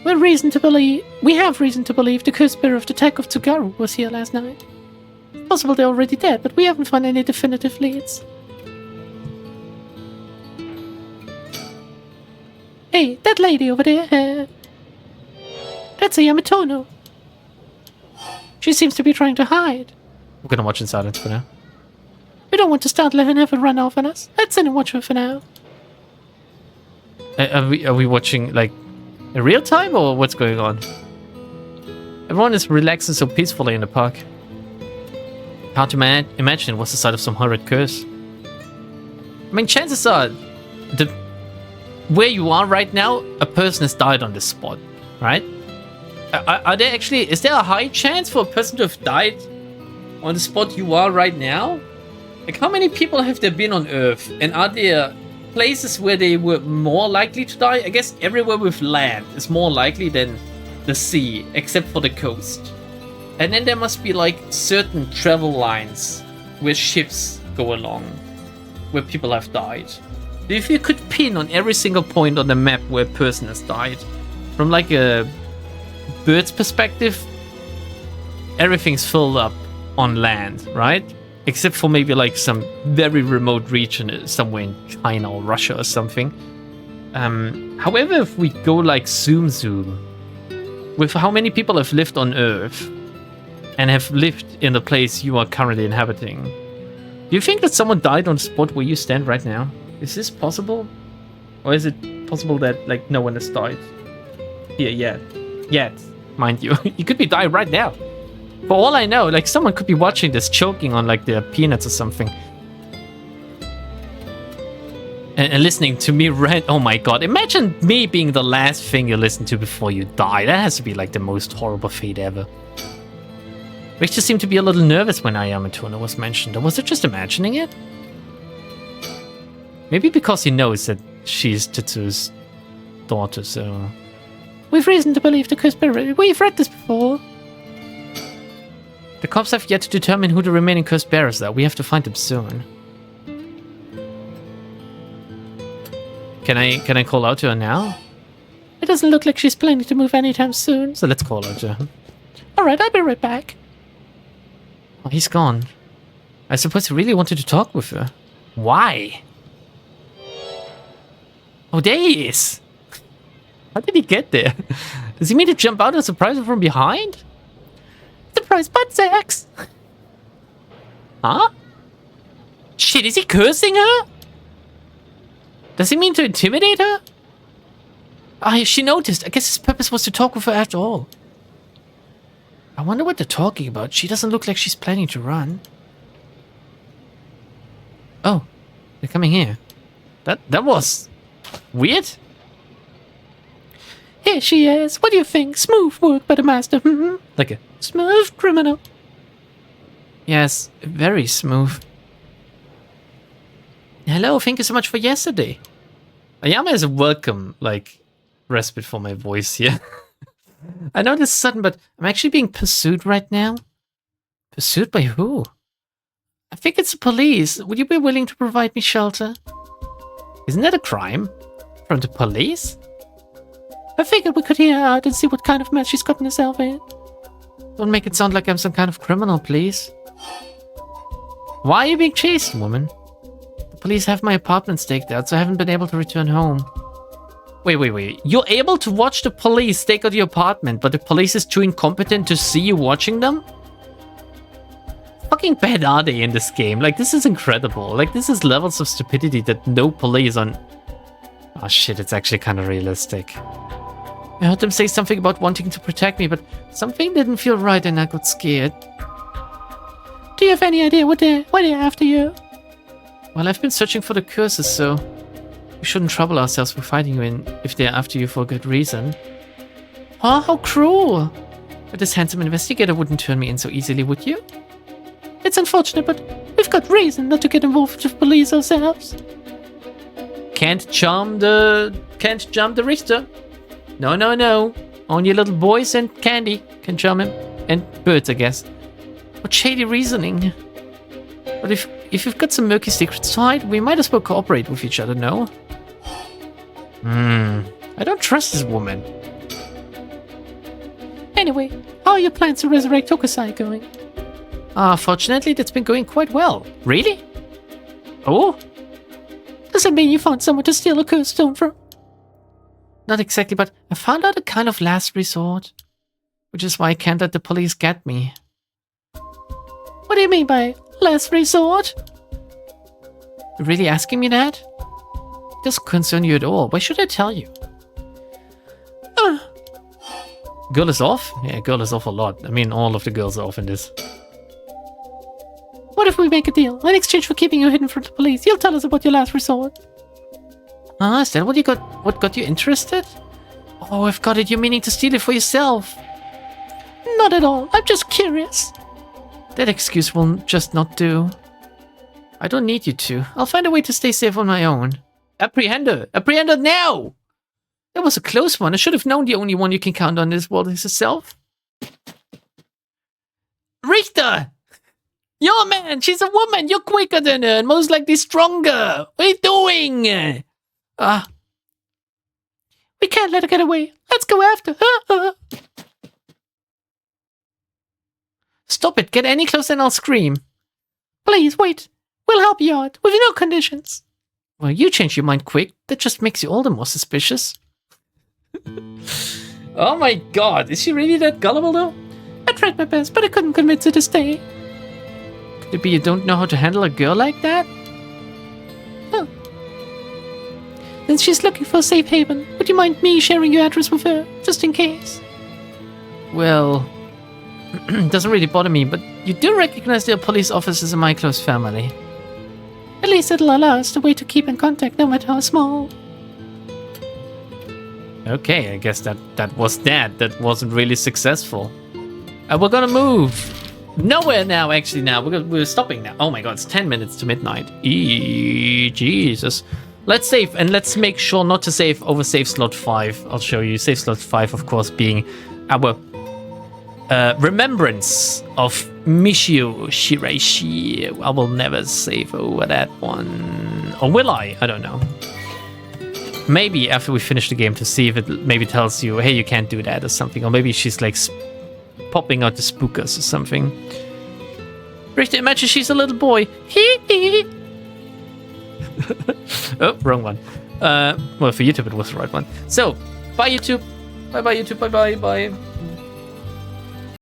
We have reason to believe the cursed spirit of the Tech of Tsugaru was here last night. It's possible they're already dead, but we haven't found any definitive leads. Hey, that lady over there, that's a Yamatono. She seems to be trying to hide. We're gonna watch in silence for now. We don't want to startle her and have her run off on us. Let's sit and watch her for now. Are we watching, like, in real time, or what's going on? Everyone is relaxing so peacefully in the park. Hard to imagine it was the site of some horrid curse. I mean, chances are, where you are right now, a person has died on this spot, right? Is there a high chance for a person to have died on the spot you are right now? Like, how many people have there been on Earth? And are there places where they were more likely to die? I guess everywhere with land is more likely than the sea, except for the coast. And then there must be, like, certain travel lines where ships go along, where people have died. If you could pin on every single point on the map where a person has died, from like a bird's perspective, everything's filled up on land, right? Except for maybe like some very remote region somewhere in China or Russia or something. However, if we go like zoom, with how many people have lived on Earth and have lived in the place you are currently inhabiting, do you think that someone died on the spot where you stand right now? Is this possible? Or is it possible that like no one has died here yet? Yet, mind you. You could be dying right now. For all I know, like someone could be watching this choking on like their peanuts or something. And listening to me rant. Oh my god, imagine me being the last thing you listen to before you die. That has to be like the most horrible fate ever. Richter seemed to be a little nervous when Ayamatuna was mentioned, or was it just imagining it? Maybe because he knows that she's Tetsu's daughter, so... We've reason to believe the conspiracy. We've read this before. The cops have yet to determine who the remaining curse bearers are. We have to find them soon. Can I call out to her now? It doesn't look like she's planning to move anytime soon. So let's call out to her. Alright, I'll be right back. Oh, he's gone. I suppose he really wanted to talk with her. Why? Oh, there he is. How did he get there? Does he mean to jump out and surprise her from behind? Surprise butt sex! Huh? Shit, is he cursing her? Does he mean to intimidate her? Ah, she noticed. I guess his purpose was to talk with her after all. I wonder what they're talking about. She doesn't look like she's planning to run. Oh, they're coming here. That was weird. Here she is. What do you think? Smooth work by the master. Like a smooth criminal. Yes, very smooth. Hello, thank you so much for yesterday. Ayama is a welcome, like, respite for my voice here. I know this is sudden, but I'm actually being pursued right now. Pursued by who? I think it's the police. Would you be willing to provide me shelter? Isn't that a crime? From the police? I figured we could hear her out and see what kind of mess she's gotten herself in. Don't make it sound like I'm some kind of criminal, please. Why are you being chased, woman? The police have my apartment staked out, so I haven't been able to return home. Wait. You're able to watch the police stake out your apartment, but the police is too incompetent to see you watching them? Fucking bad are they in this game? Like, this is incredible. Like, this is levels of stupidity that no police on... Oh shit, it's actually kind of realistic. I heard them say something about wanting to protect me, but something didn't feel right and I got scared. Do you have any idea why they're after you? Well, I've been searching for the curses, so we shouldn't trouble ourselves with finding you in if they're after you for a good reason. Oh, how cruel! But this handsome investigator wouldn't turn me in so easily, would you? It's unfortunate, but we've got reason not to get involved with police ourselves. Can't jump the Richter. No. Only little boys and candy can charm him. And birds, I guess. What shady reasoning. But if you've got some murky secrets to hide, we might as well cooperate with each other, no? I don't trust this woman. Anyway, how are your plans to resurrect Tokusai going? Fortunately, that's been going quite well. Really? Oh? Does it mean you found someone to steal a cursed stone from? Not exactly, but I found out a kind of last resort. Which is why I can't let the police get me. What do you mean by last resort? You're really asking me that? It doesn't concern you at all. Why should I tell you? Girl is off? Yeah, girl is off a lot. I mean, all of the girls are off in this. What if we make a deal? In exchange for keeping you hidden from the police, you'll tell us about your last resort. Is that what got you interested? Oh, I've got it. You're meaning to steal it for yourself. Not at all. I'm just curious. That excuse will just not do. I don't need you to. I'll find a way to stay safe on my own. Apprehend her! Apprehend her now! That was a close one. I should have known the only one you can count on this world is herself. Richter! You're a man! She's a woman! You're quicker than her and most likely stronger! What are you doing? We can't let her get away. Let's go after her. Stop it. Get any closer and I'll scream. Please, wait. We'll help you out, with no conditions. Well, you changed your mind quick. That just makes you all the more suspicious. Oh my god, is she really that gullible though? I tried my best, but I couldn't convince her to stay. Could it be you don't know how to handle a girl like that? Oh. Then she's looking for a safe haven. Would you mind me sharing your address with her, just in case? Well, doesn't really bother me, but you do recognize there are police officers in my close family. At least it'll allow us a way to keep in contact, no matter how small. Okay, I guess that was that. That wasn't really successful. We're gonna move. Nowhere now, actually, now. We're stopping now. Oh my god, it's 10 minutes to midnight. Jesus. Let's save, and let's make sure not to save over save slot 5. I'll show you. Save slot 5, of course, being our remembrance of Michio Shiraishi. I will never save over that one. Or will I? I don't know. Maybe after we finish the game to see if it maybe tells you, hey, you can't do that or something. Or maybe she's like popping out the spookers or something. Richter, imagine she's a little boy. Oh, wrong one. Well, for YouTube it was the right one. So, bye YouTube. Bye YouTube. Bye.